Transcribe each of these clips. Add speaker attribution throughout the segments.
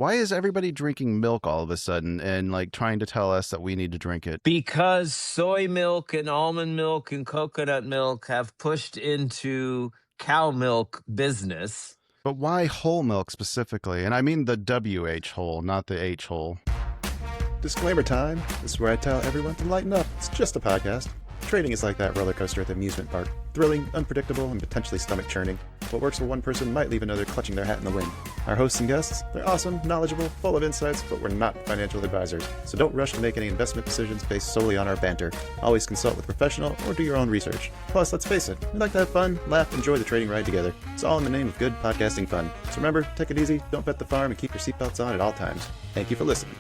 Speaker 1: Why is everybody drinking milk all of a sudden and like trying to tell us that we need to drink it?
Speaker 2: Because soy milk and almond milk and coconut milk have pushed into cow milk business.
Speaker 1: But why whole milk specifically? And I mean the WH whole, not the H whole.
Speaker 3: Disclaimer time. This is where I tell everyone to lighten up. It's just a podcast. Trading is like that roller coaster at the amusement park. Thrilling, unpredictable, and potentially stomach churning. What works for one person might leave another clutching their hat in the wind. Our hosts and guests, they're awesome, knowledgeable, full of insights, but we're not financial advisors. So don't rush to make any investment decisions based solely on our banter. Always consult with a professional or do your own research. Plus, let's face it, we like to have fun, laugh, enjoy the trading ride together. It's all in the name of good podcasting fun. So remember, take it easy, don't bet the farm, and keep your seatbelts on at all times. Thank you for listening.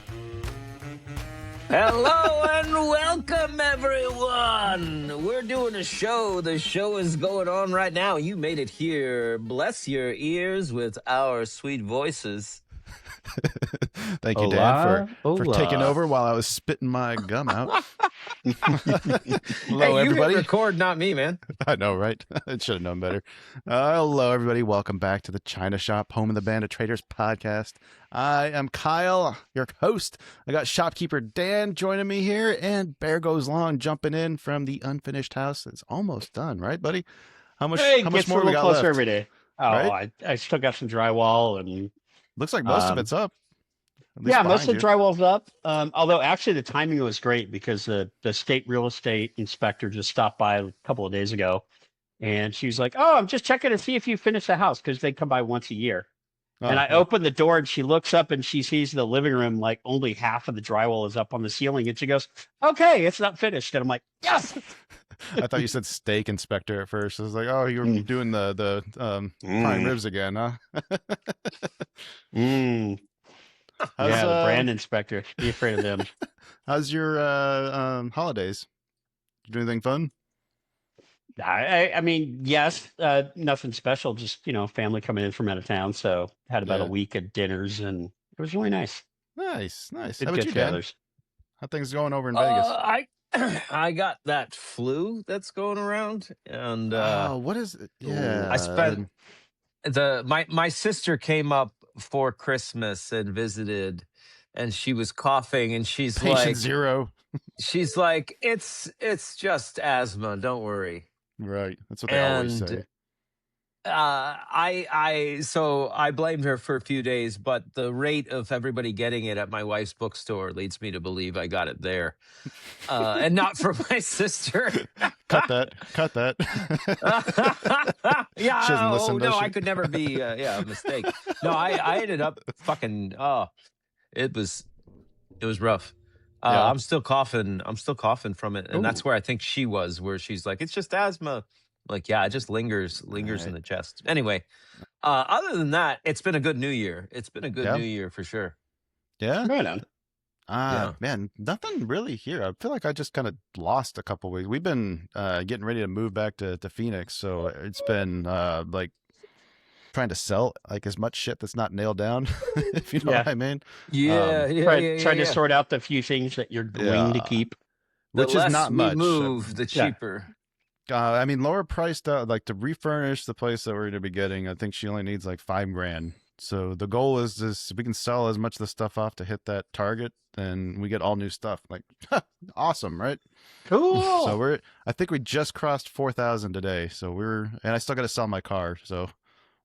Speaker 2: Hello and welcome, everyone. We're doing a show. The show is going on right now. You made it here. Bless your ears with our sweet voices.
Speaker 1: Thank you, Dan, for taking over while I was spitting my gum out. Hello, everybody.
Speaker 2: You record, not me, man.
Speaker 1: I know, right? I should have known better. Hello, everybody. Welcome back to the China Shop, home of the Band of Traders podcast. I am Kyle, your host. I got shopkeeper Dan joining me here, and Bear Goes Long jumping in from the unfinished house. It's almost done, right, buddy? How much more we got left?
Speaker 4: Every day. Oh,
Speaker 1: right?
Speaker 4: I still got some drywall, and
Speaker 1: looks like most of it's up.
Speaker 4: Yeah, most of the drywall's up. Although actually the timing was great because the state real estate inspector just stopped by a couple of days ago, and she was like, "Oh, I'm just checking to see if you finished the house," because they come by once a year. And I opened the door and she looks up and she sees the living room, like only half of the drywall is up on the ceiling. And she goes, "Okay, it's not finished." And I'm like, "Yes."
Speaker 1: I thought you said steak inspector at first. I was like, "Oh, you were doing the prime ribs again, huh?"
Speaker 4: Yeah, the brand inspector. Be afraid of them.
Speaker 1: How's your holidays? Did you do anything fun?
Speaker 4: I mean, yes, nothing special. Just, family coming in from out of town. So had about a week of dinners, and it was really nice.
Speaker 1: Nice.
Speaker 4: Good
Speaker 1: How about you, Dan? How things going over in Vegas?
Speaker 2: I got that flu that's going around, and
Speaker 1: what is it? Yeah,
Speaker 2: I spent my sister came up for Christmas and visited, and she was coughing, and she's
Speaker 1: patient
Speaker 2: like
Speaker 1: zero.
Speaker 2: She's like, it's just asthma. Don't worry.
Speaker 1: Right. That's what they always say.
Speaker 2: So I blamed her for a few days, but the rate of everybody getting it at my wife's bookstore leads me to believe I got it there, and not for my sister.
Speaker 1: Cut that.
Speaker 2: Yeah.
Speaker 1: She doesn't listen, does she?
Speaker 2: I could never be. A mistake. No, I ended up fucking. It was rough. I'm still coughing from it, and that's where I think she was, where she's like, "It's just asthma." Like, yeah, it just lingers in the chest. Anyway, other than that, it's been a good New Year. It's been a good New Year for sure.
Speaker 1: Yeah,
Speaker 4: right on.
Speaker 1: Man, nothing really here. I feel like I just kind of lost a couple weeks. We've been getting ready to move back to Phoenix, so it's been like trying to sell like as much shit that's not nailed down, if you know what I mean.
Speaker 4: Trying to sort out the few things that you're going to keep,
Speaker 1: which is not much.
Speaker 2: Move the cheaper.
Speaker 1: I mean, lower priced like to refurnish the place that we're going to be getting. I think she only needs like $5,000. So the goal is this: we can sell as much of the stuff off to hit that target, and we get all new stuff. Like, awesome, right?
Speaker 4: Cool.
Speaker 1: So I think we just crossed 4,000 today. So and I still got to sell my car. So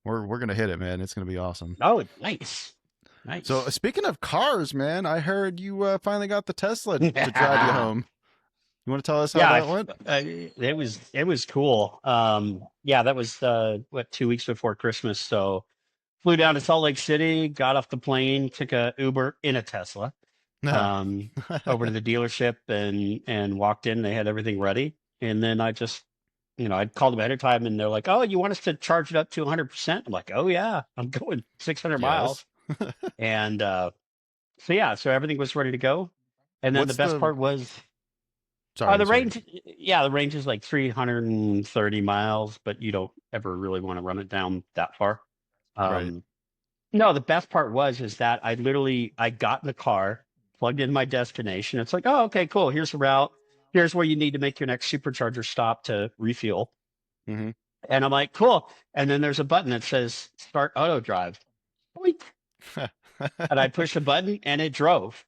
Speaker 1: we're gonna hit it, man. It's gonna be awesome.
Speaker 4: Oh, nice.
Speaker 1: So speaking of cars, man, I heard you finally got the Tesla to drive you home. You want to tell us how that went?
Speaker 4: It was cool. That was 2 weeks before Christmas. So flew down to Salt Lake City, got off the plane, took a Uber in a Tesla, over to the dealership and walked in. They had everything ready, and then I just, I'd called them ahead of time, and they're like, "Oh, you want us to charge it up to 100%?" I'm like, "Oh yeah, I'm going 600 miles," and so everything was ready to go. And then the best part was. The range is like 330 miles, but you don't ever really want to run it down that far.
Speaker 1: Right.
Speaker 4: No, the best part is that I got in the car, plugged in my destination. It's like, oh, okay, cool. Here's the route. Here's where you need to make your next supercharger stop to refuel.
Speaker 1: Mm-hmm.
Speaker 4: And I'm like, cool. And then there's a button that says start auto drive. and I pushed a button and it drove.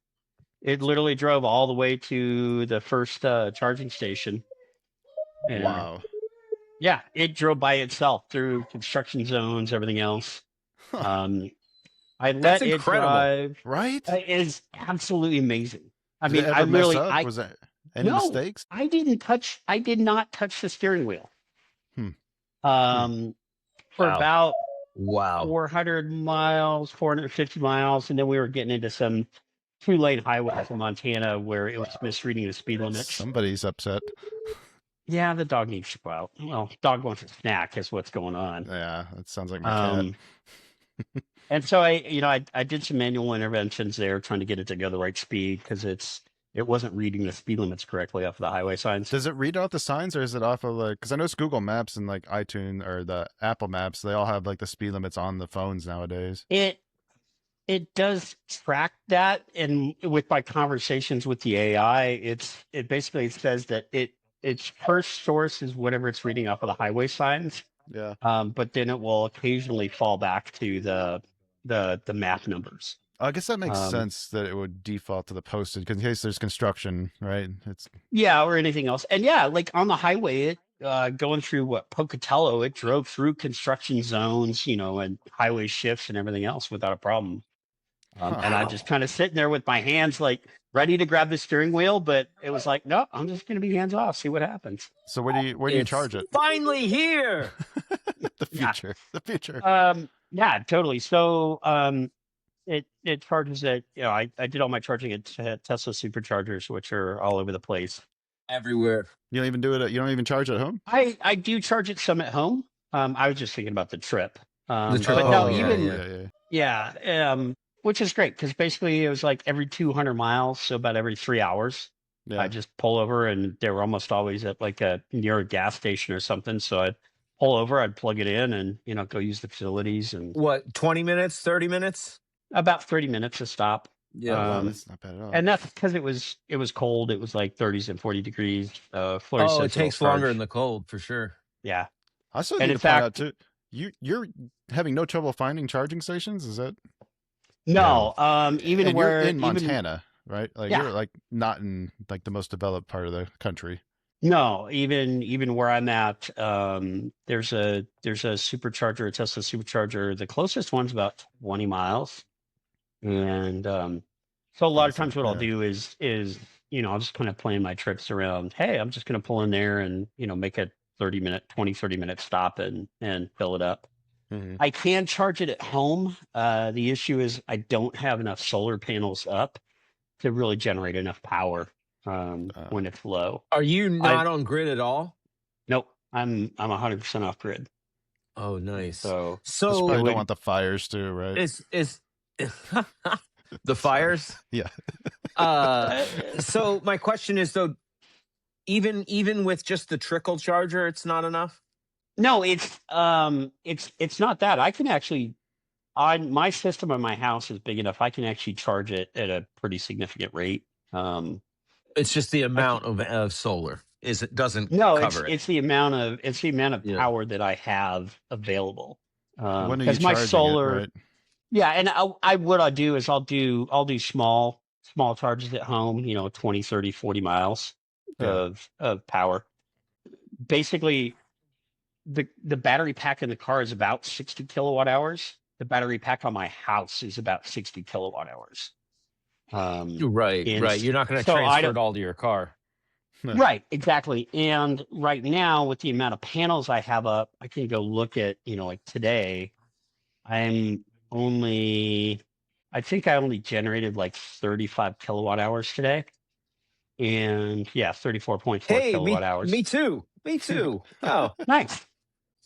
Speaker 4: It literally drove all the way to the first charging station. And
Speaker 1: Wow.
Speaker 4: yeah, it drove by itself through construction zones, everything else.
Speaker 1: Huh.
Speaker 4: I
Speaker 2: That's
Speaker 4: let it
Speaker 2: incredible.
Speaker 4: drive.
Speaker 1: Right?
Speaker 4: It is absolutely amazing. I
Speaker 1: Did it
Speaker 4: mean,
Speaker 1: ever mess up? Was there any
Speaker 4: no,
Speaker 1: mistakes?
Speaker 4: I did not touch the steering wheel.
Speaker 1: Hmm.
Speaker 4: For
Speaker 2: Wow.
Speaker 4: about
Speaker 2: Wow.
Speaker 4: 400 miles, 450 miles, and then we were getting into some 2-lane highways in Montana where it was misreading the speed limits.
Speaker 1: Somebody's upset.
Speaker 4: Yeah, the dog needs to go out. Well, dog wants a snack is what's going on.
Speaker 1: Yeah, that sounds like my cat.
Speaker 4: And so I did some manual interventions there trying to get it to go the right speed because it wasn't reading the speed limits correctly off of the highway signs.
Speaker 1: Does it read out the signs, or is it off of like? Because I know it's Google Maps and like iTunes or the Apple Maps. They all have like the speed limits on the phones nowadays.
Speaker 4: It does track that, and with my conversations with the AI, it basically says that its first source is whatever it's reading off of the highway signs.
Speaker 1: Yeah.
Speaker 4: But then it will occasionally fall back to the map numbers.
Speaker 1: I guess that makes sense that it would default to the posted because in case there's construction, right?
Speaker 4: Yeah, or anything else. And yeah, like on the highway, it going through Pocatello, it drove through construction zones, and highway shifts and everything else without a problem. And I'm just kind of sitting there with my hands like ready to grab the steering wheel, but it was like, no, I'm just going to be hands off, see what happens.
Speaker 1: So where do you charge it?
Speaker 2: Finally here.
Speaker 1: The future.
Speaker 4: Yeah.
Speaker 1: The future.
Speaker 4: Yeah, totally. So it charges at I did all my charging at Tesla superchargers, which are all over the place.
Speaker 2: Everywhere.
Speaker 1: You don't even do it. You don't even charge at home.
Speaker 4: I do charge it some at home. I was just thinking about the trip.
Speaker 2: The trip.
Speaker 4: But no, which is great because basically it was like every 200 miles, so about every 3 hours.
Speaker 1: Yeah.
Speaker 4: I just pull over, and they were almost always at like near a gas station or something. So I'd pull over, I'd plug it in, and go use the facilities. And
Speaker 2: what, 20 minutes, 30 minutes?
Speaker 4: About 30 minutes to stop.
Speaker 1: Yeah, wow, that's not bad at all.
Speaker 4: And that's because it was cold. It was like 30s and 40 degrees.
Speaker 2: It takes longer in the cold for sure.
Speaker 4: Yeah.
Speaker 1: I still need to find out too. You're having no trouble finding charging stations? Is that?
Speaker 4: No. Even
Speaker 1: and
Speaker 4: where
Speaker 1: you're in Montana, right? Like you're like not in like the most developed part of the country.
Speaker 4: No, even where I'm at, there's a supercharger, a Tesla supercharger. The closest one's about 20 miles. And so a lot of times what I'll do is I'll just kind of plan my trips around, hey, I'm just going to pull in there and make a 30 minute stop and fill it up.
Speaker 1: Mm-hmm.
Speaker 4: I can charge it at home. The issue is I don't have enough solar panels up to really generate enough power when it's low.
Speaker 2: Are you not on grid at all?
Speaker 4: Nope. I'm 100% off grid.
Speaker 2: Oh, nice.
Speaker 4: So
Speaker 1: I don't want the fires too, right?
Speaker 2: It's the fires.
Speaker 1: Yeah.
Speaker 2: So my question is though, even with just the trickle charger, it's not enough?
Speaker 4: No, it's not that. I can actually, my system in my house is big enough. I can actually charge it at a pretty significant rate.
Speaker 2: It's just the amount of solar doesn't cover it.
Speaker 4: It's the amount of power that I have available.
Speaker 1: When are you
Speaker 4: my
Speaker 1: charging
Speaker 4: solar,
Speaker 1: it, right?
Speaker 4: Yeah, and what I'll do is I'll do small charges at home, 20, 30, 40 miles of power. Basically, the battery pack in the car is about 60 kilowatt hours. The battery pack on my house is about 60 kilowatt hours.
Speaker 2: Right. You're not going to transfer it all to your car.
Speaker 4: Right, exactly. And right now, with the amount of panels I have up, I can go look at, like today, I think I only generated like 35 kilowatt hours today. And 34.4 kilowatt hours.
Speaker 2: Me too. Oh,
Speaker 4: nice.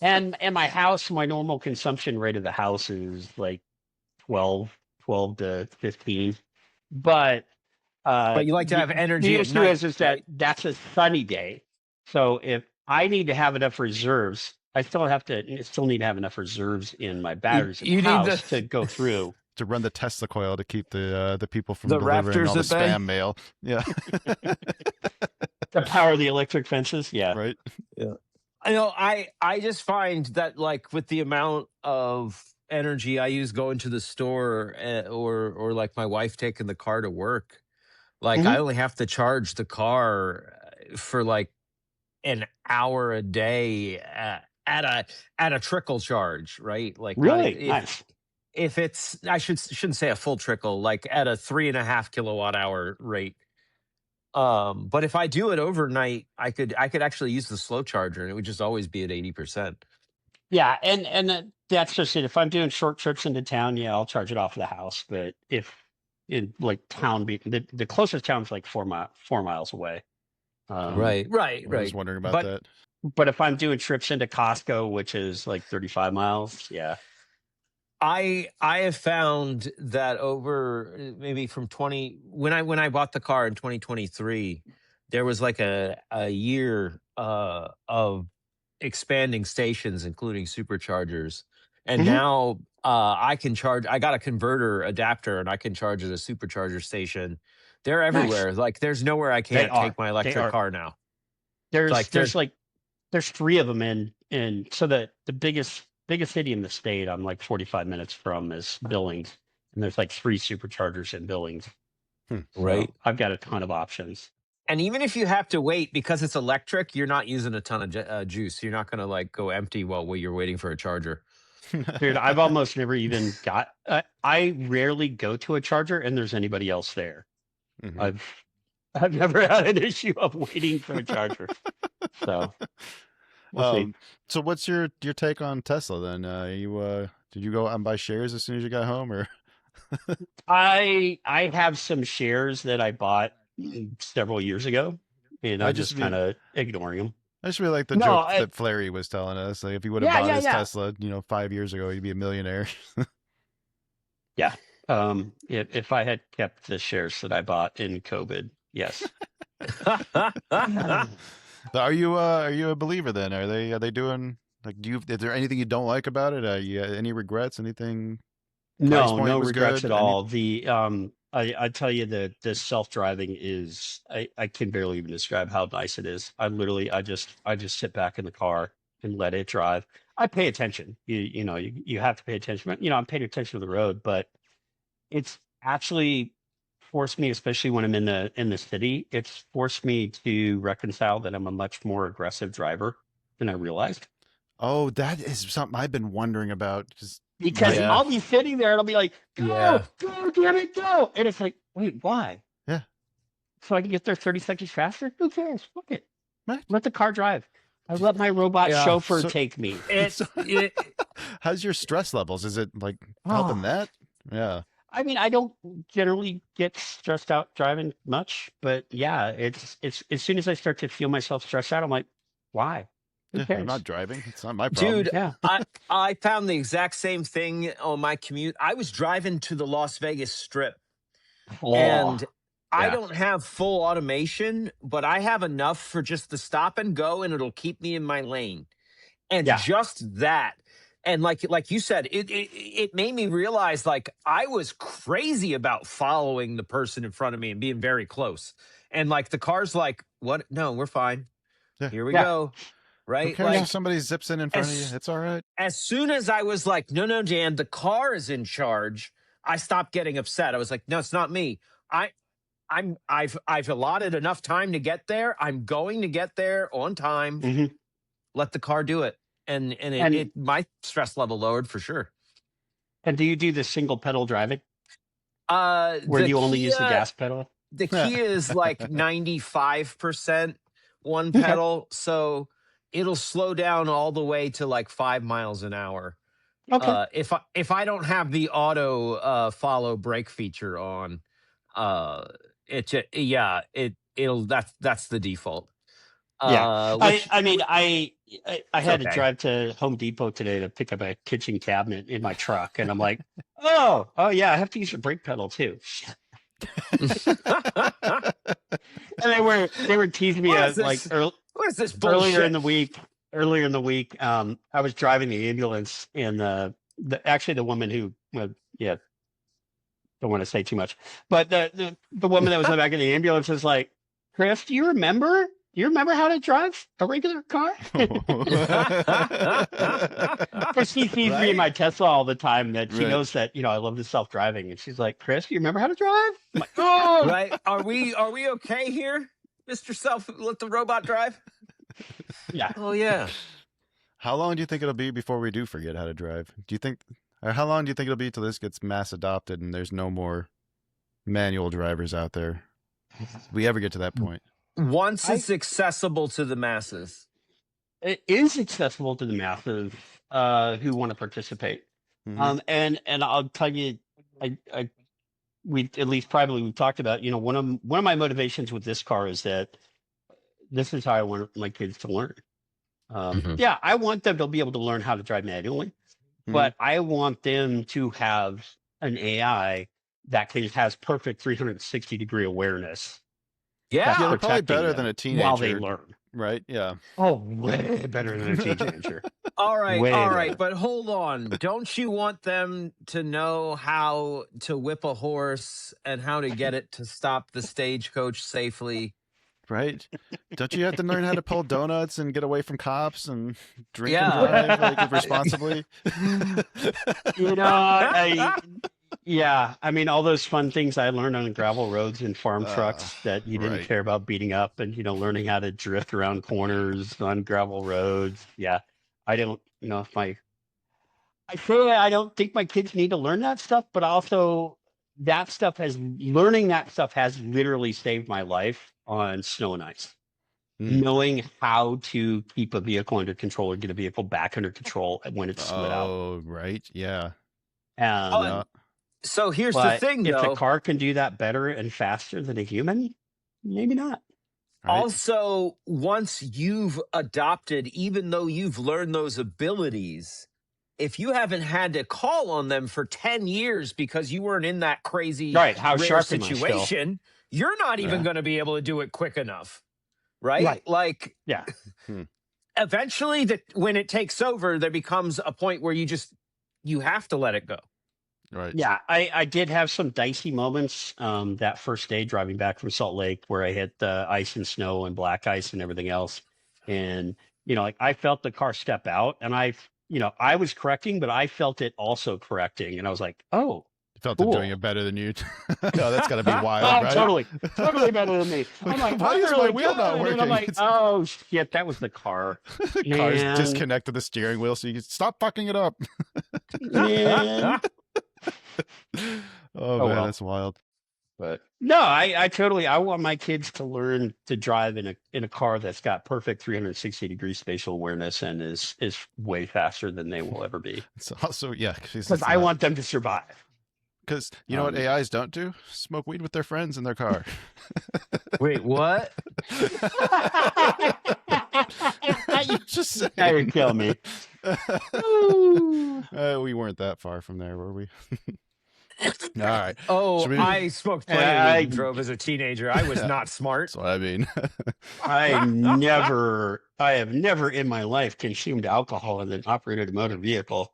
Speaker 4: And my house, my normal consumption rate of the house is like 12 to 15. But
Speaker 2: you like to have energy.
Speaker 4: The issue is that that's a sunny day. So if I need to have enough reserves, I still need to have enough reserves in my batteries in the house to go through.
Speaker 1: To run the Tesla coil to keep the people from
Speaker 2: the
Speaker 1: delivering
Speaker 2: Raptors
Speaker 1: all the spam mail. Yeah.
Speaker 4: To power the electric fences. Yeah.
Speaker 1: Right.
Speaker 2: Yeah. I know. I just find that like with the amount of energy I use going to the store, or like my wife taking the car to work. Like
Speaker 4: Hmm.
Speaker 2: I only have to charge the car for like an hour a day at a trickle charge, right? Like not
Speaker 4: Really
Speaker 2: if
Speaker 4: nice.
Speaker 2: it's I shouldn't say a full trickle, like at a 3.5 kilowatt hour rate. But if I do it overnight, I could actually use the slow charger and it would just always be at 80%.
Speaker 4: Yeah, that's just it. If I'm doing short trips into town, yeah, I'll charge it off of the house. But if in like town, the closest town is like 4 miles away. Um,
Speaker 2: Right, right,
Speaker 1: I was
Speaker 2: right.
Speaker 1: wondering about
Speaker 2: But
Speaker 1: that.
Speaker 4: but if I'm doing trips into Costco, which is like 35 miles, yeah.
Speaker 2: I have found that over maybe from 20 when I bought the car in 2023, there was like a year of expanding stations, including superchargers. And
Speaker 4: Hmm.
Speaker 2: now I got a converter adapter and I can charge at a supercharger station. They're
Speaker 4: Nice.
Speaker 2: everywhere. Like there's nowhere I
Speaker 4: They
Speaker 2: can't
Speaker 4: are.
Speaker 2: take my
Speaker 4: They
Speaker 2: electric
Speaker 4: are.
Speaker 2: car now.
Speaker 4: There's
Speaker 2: Like
Speaker 4: there's
Speaker 2: there's
Speaker 4: like there's three of them in so the biggest city in the state I'm like 45 minutes from is Billings, and there's like three superchargers in Billings.
Speaker 3: Hmm.
Speaker 2: right.
Speaker 4: So I've got a ton of options.
Speaker 2: And even if you have to wait because it's electric, you're not using a ton of juice. You're not going to like go empty while you're waiting for a charger.
Speaker 4: Dude, I've almost never even got. I rarely go to a charger and there's anybody else there.
Speaker 3: Mhm.
Speaker 4: I've never had an issue of waiting for a charger. So we'll see.
Speaker 1: So what's your take on Tesla then? Did you go out and buy shares as soon as you got home, or?
Speaker 4: I have some shares that I bought several years ago, and
Speaker 1: I
Speaker 4: I'm
Speaker 1: just
Speaker 4: just
Speaker 1: mean
Speaker 4: kind of ignoring them.
Speaker 1: I just really like the
Speaker 4: No,
Speaker 1: joke that Flary was telling us. Like if he would have
Speaker 4: yeah,
Speaker 1: bought
Speaker 4: yeah,
Speaker 1: his
Speaker 4: yeah,
Speaker 1: Tesla, 5 years ago, he'd be a millionaire.
Speaker 4: yeah. If I had kept the shares that I bought in COVID, yes.
Speaker 1: Are you a believer then? Are they doing like is there anything you don't like about it? Any regrets? Anything price
Speaker 4: No,
Speaker 1: point
Speaker 4: no
Speaker 1: was
Speaker 4: regrets
Speaker 1: good?
Speaker 4: at all. I tell you the self-driving is I can barely even describe how nice it is. I just sit back in the car and let it drive. I pay attention. You have to pay attention. But, I'm paying attention to the road, but it's actually forced me, especially when I'm in the city, it's forced me to reconcile that I'm a much more aggressive driver than I realized.
Speaker 1: Oh, that is something I've been wondering about. Just
Speaker 4: Because
Speaker 1: like
Speaker 2: Yeah.
Speaker 4: I'll be sitting there and I'll be like,
Speaker 2: Yeah.
Speaker 4: go, damn it, go. And it's like, wait, why?
Speaker 1: yeah,
Speaker 4: So I can get there 30 seconds faster? Who cares? Fuck it.
Speaker 1: right.
Speaker 4: Let the car drive. I let my robot
Speaker 2: Yeah.
Speaker 4: chauffeur
Speaker 1: So,
Speaker 4: take me.
Speaker 1: so
Speaker 2: It
Speaker 1: how's your stress levels? Is it like helping
Speaker 4: Oh,
Speaker 1: that? Yeah.
Speaker 4: I mean, I don't generally get stressed out driving much, but yeah, it's as soon as I start to feel myself stressed out, I'm like, why? Who
Speaker 1: Yeah, I'm not
Speaker 4: cares?
Speaker 1: driving. It's not my problem.
Speaker 2: dude,
Speaker 4: Yeah.
Speaker 2: I found the exact same thing on my commute. I was driving to the Las Vegas Strip and
Speaker 4: Oh,
Speaker 2: I
Speaker 4: yeah.
Speaker 2: don't have full automation, but I have enough for just the stop and go and it'll keep me in my lane. And
Speaker 4: Yeah.
Speaker 2: just that. And like you said, it made me realize like I was crazy about following the person in front of me and being very close. And like the car's like, what? No, we're fine.
Speaker 1: Yeah.
Speaker 2: Here we
Speaker 4: Yeah.
Speaker 2: go.
Speaker 1: Who
Speaker 2: Right?
Speaker 1: cares
Speaker 4: Yeah.
Speaker 1: if somebody zips in front of you?
Speaker 2: As
Speaker 1: It's all right.
Speaker 2: as soon as I was like, no, Dan, the car is in charge, I stopped getting upset. I was like, no, it's not me. I've allotted enough time to get there. I'm going to get there on time.
Speaker 4: Hmm.
Speaker 2: Let the car do it. And
Speaker 4: And
Speaker 2: my stress level lowered for sure.
Speaker 4: and do you do the single pedal driving where
Speaker 2: The
Speaker 4: you only use the
Speaker 2: Kia
Speaker 4: gas pedal?
Speaker 2: the Kia is like 95% one
Speaker 4: Okay.
Speaker 2: pedal, so it'll slow down all the way to like 5 miles an hour.
Speaker 4: Okay.
Speaker 2: If I don't have the auto follow brake feature on, uh, it'll that's the default.
Speaker 4: Yeah.
Speaker 2: Which
Speaker 4: I mean, I
Speaker 2: it's
Speaker 4: had to
Speaker 2: okay.
Speaker 4: drive to Home Depot today to pick up a kitchen cabinet in my truck, and I'm like, oh yeah, I have to use the brake pedal too. Shit. And they were teasing me
Speaker 2: What is
Speaker 4: like
Speaker 2: this? What is this
Speaker 4: earlier in
Speaker 2: bullshit?
Speaker 4: the week. Earlier in the week, I was driving the ambulance, and actually the woman who, well, yeah, don't want to say too much, but the woman that was in the back of the ambulance is like, Chris, do you remember? do you remember how to drive a regular car? Because she sees me in my Tesla all the time. That she knows that I love the self-driving, and she's like, "Chris, you remember how to drive?" I'm like, "Oh,
Speaker 2: Right? Are we okay here, Mister Self? Let the robot drive.
Speaker 4: yeah."
Speaker 2: Oh yeah.
Speaker 1: How long do you think it'll be before we do forget how to drive? Do you think, or how long do you think it'll be till this gets mass adopted and there's no more manual drivers out there? If we ever get to that point?
Speaker 2: Once it's accessible to the masses.
Speaker 4: It is accessible to the masses who want to participate.
Speaker 1: Mhm.
Speaker 4: And I'll tell you, we at least privately we've talked about. One of my motivations with this car is that this is how I want my kids to learn. Yeah, I want them to be able to learn how to drive manually, but I want them to have an AI that has perfect 360-degree awareness.
Speaker 2: Yeah.
Speaker 1: They're probably better than a teenager
Speaker 4: while they learn.
Speaker 1: Right? Yeah.
Speaker 4: Oh, way better than a teenager.
Speaker 2: All right,
Speaker 4: Way
Speaker 2: all
Speaker 4: better.
Speaker 2: right, but hold on. Don't you want them to know how to whip a horse and how to get it to stop the stagecoach safely?
Speaker 1: Right? Don't you have to learn how to pull donuts and get away from cops and drink and
Speaker 2: Yeah.
Speaker 1: drive like responsibly?
Speaker 4: I mean, all those fun things I learned on gravel roads and farm trucks that you didn't
Speaker 1: right.
Speaker 4: care about beating up, and learning how to drift around corners on gravel roads. Yeah, I don't. I say I don't think my kids need to learn that stuff, but also learning that stuff has literally saved my life on snow and ice. Knowing how to keep a vehicle under control or get a vehicle back under control when it's split out.
Speaker 1: Oh, right. Yeah.
Speaker 2: So here's the thing,
Speaker 4: if
Speaker 2: though.
Speaker 4: the car can do that better and faster than a human, maybe not.
Speaker 1: Right?
Speaker 2: Also, once you've adopted, even though you've learned those abilities, if you haven't had to call on them for 10 years because you weren't in that crazy
Speaker 4: how
Speaker 2: rare
Speaker 4: sharp am I still?
Speaker 2: situation, you're not even going to be able to do it quick enough. Right? Like,
Speaker 4: yeah.
Speaker 2: Eventually, when it takes over, there becomes a point where you have to let it go.
Speaker 1: Right.
Speaker 4: Yeah, I did have some dicey moments that first day driving back from Salt Lake where I hit ice and snow and black ice and everything else. And, I felt the car step out and I was correcting, but I felt it also correcting. And I was like, oh,
Speaker 1: You felt
Speaker 4: cool.
Speaker 1: it doing it better than you. Oh, that's got to be wild,
Speaker 4: Oh,
Speaker 1: right?
Speaker 4: totally better than me. I'm like,
Speaker 1: why is my wheel not working?
Speaker 4: And I'm like, oh, shit, that was the car.
Speaker 1: The car's disconnected the steering wheel, so you can stop fucking it up.
Speaker 4: Man.
Speaker 1: Oh, man,
Speaker 4: well.
Speaker 1: that's wild.
Speaker 4: But no, I want my kids to learn to drive in a car that's got perfect 360-degree spatial awareness and is way faster than they will ever be.
Speaker 1: It's also, yeah.
Speaker 4: Because I want them to survive.
Speaker 1: Because you know what AIs don't do? Smoke weed with their friends in their car.
Speaker 2: Wait, what?
Speaker 1: Just saying.
Speaker 4: Now you kill me.
Speaker 1: We weren't that far from there, were we? All right.
Speaker 2: Oh, I smoked plenty of weed and drove as a teenager. I was not smart.
Speaker 1: That's what I mean.
Speaker 4: I have never in my life consumed alcohol and then operated a motor vehicle.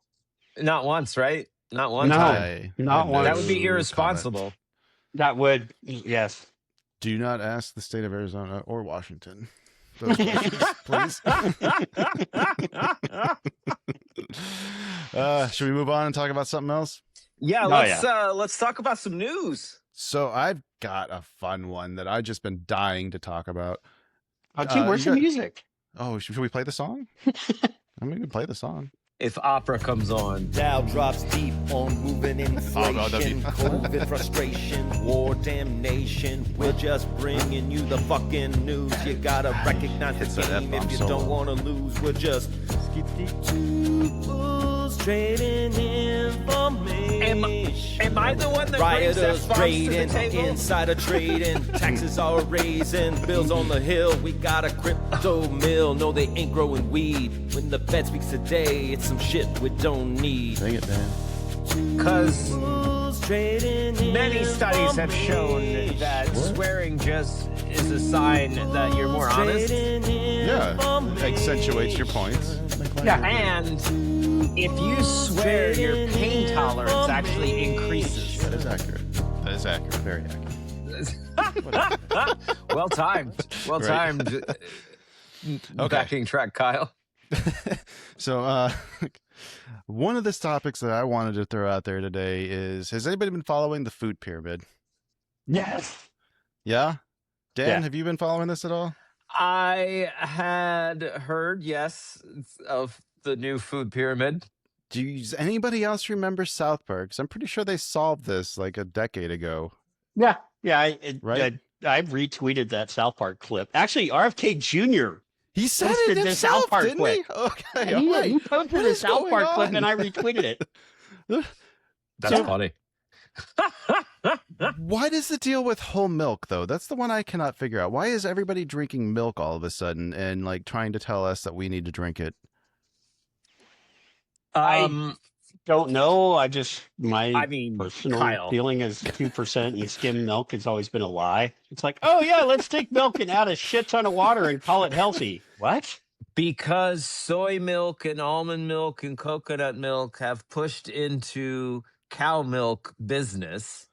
Speaker 2: Not once, right? Not one
Speaker 4: No,
Speaker 2: time.
Speaker 4: not once.
Speaker 2: That would be irresponsible.
Speaker 4: That would, yes.
Speaker 1: Do not ask the state of Arizona or Washington those questions, please. Should we move on and talk about something else?
Speaker 2: Yeah, let's talk about some news.
Speaker 1: So I've got a fun one that I've just been dying to talk about.
Speaker 4: Where's the music?
Speaker 1: Oh, should we play the song? I mean, we can play the song.
Speaker 2: If opera comes on.
Speaker 5: Dow drops deep on moving inflation, COVID frustration, war damnation. We're just bringing you the fucking news. You gotta recognize the game if you don't wanna lose. We're just two bulls trading information.
Speaker 2: Am I the one that brings that
Speaker 5: Rioters
Speaker 2: box to the
Speaker 5: trading,
Speaker 2: table?
Speaker 5: insider trading, taxes are raising, bills on the hill. We got a crypto mill. No, they ain't growing weed. When the Fed speaks today, it's some shit we don't need.
Speaker 1: Sing it, Dan.
Speaker 2: Because many studies have shown that swearing just is a sign that you're more honest.
Speaker 1: Yeah, accentuates your points.
Speaker 2: Yeah, and if you swear, your pain tolerance actually increases.
Speaker 1: That is accurate. That is accurate. Very accurate.
Speaker 2: Well timed. Well timed. Backing track, Kyle.
Speaker 1: So, one of the topics that I wanted to throw out there today is: has anybody been following the food pyramid?
Speaker 4: Yes.
Speaker 1: Yeah, Dan,
Speaker 4: Yeah.
Speaker 1: have you been following this at all?
Speaker 2: I had heard, yes, of the new food pyramid.
Speaker 1: Does anybody else remember South Park? 'Cause I'm pretty sure they solved this like a decade ago.
Speaker 4: Yeah.
Speaker 1: Right?
Speaker 4: I retweeted that South Park clip. Actually, RFK Jr.
Speaker 1: He said
Speaker 4: posted
Speaker 1: it
Speaker 4: this
Speaker 1: himself,
Speaker 4: South Park
Speaker 1: didn't
Speaker 4: clip.
Speaker 1: he? Okay,
Speaker 4: He,
Speaker 1: all right.
Speaker 4: he posted
Speaker 1: What
Speaker 4: a
Speaker 1: is
Speaker 4: South
Speaker 1: going
Speaker 4: Park clip,
Speaker 1: on?
Speaker 4: and I retweeted it.
Speaker 2: That's
Speaker 1: So-
Speaker 2: funny.
Speaker 1: What is the deal with whole milk, though? That's the one I cannot figure out. Why is everybody drinking milk all of a sudden and like trying to tell us that we need to drink it?
Speaker 4: Don't know. My
Speaker 2: I mean,
Speaker 4: personal
Speaker 2: Kyle.
Speaker 4: feeling is 2% and skim milk has always been a lie. It's like, oh yeah, let's take milk and add a shit ton of water and call it healthy. What?
Speaker 2: Because soy milk and almond milk and coconut milk have pushed into cow milk business,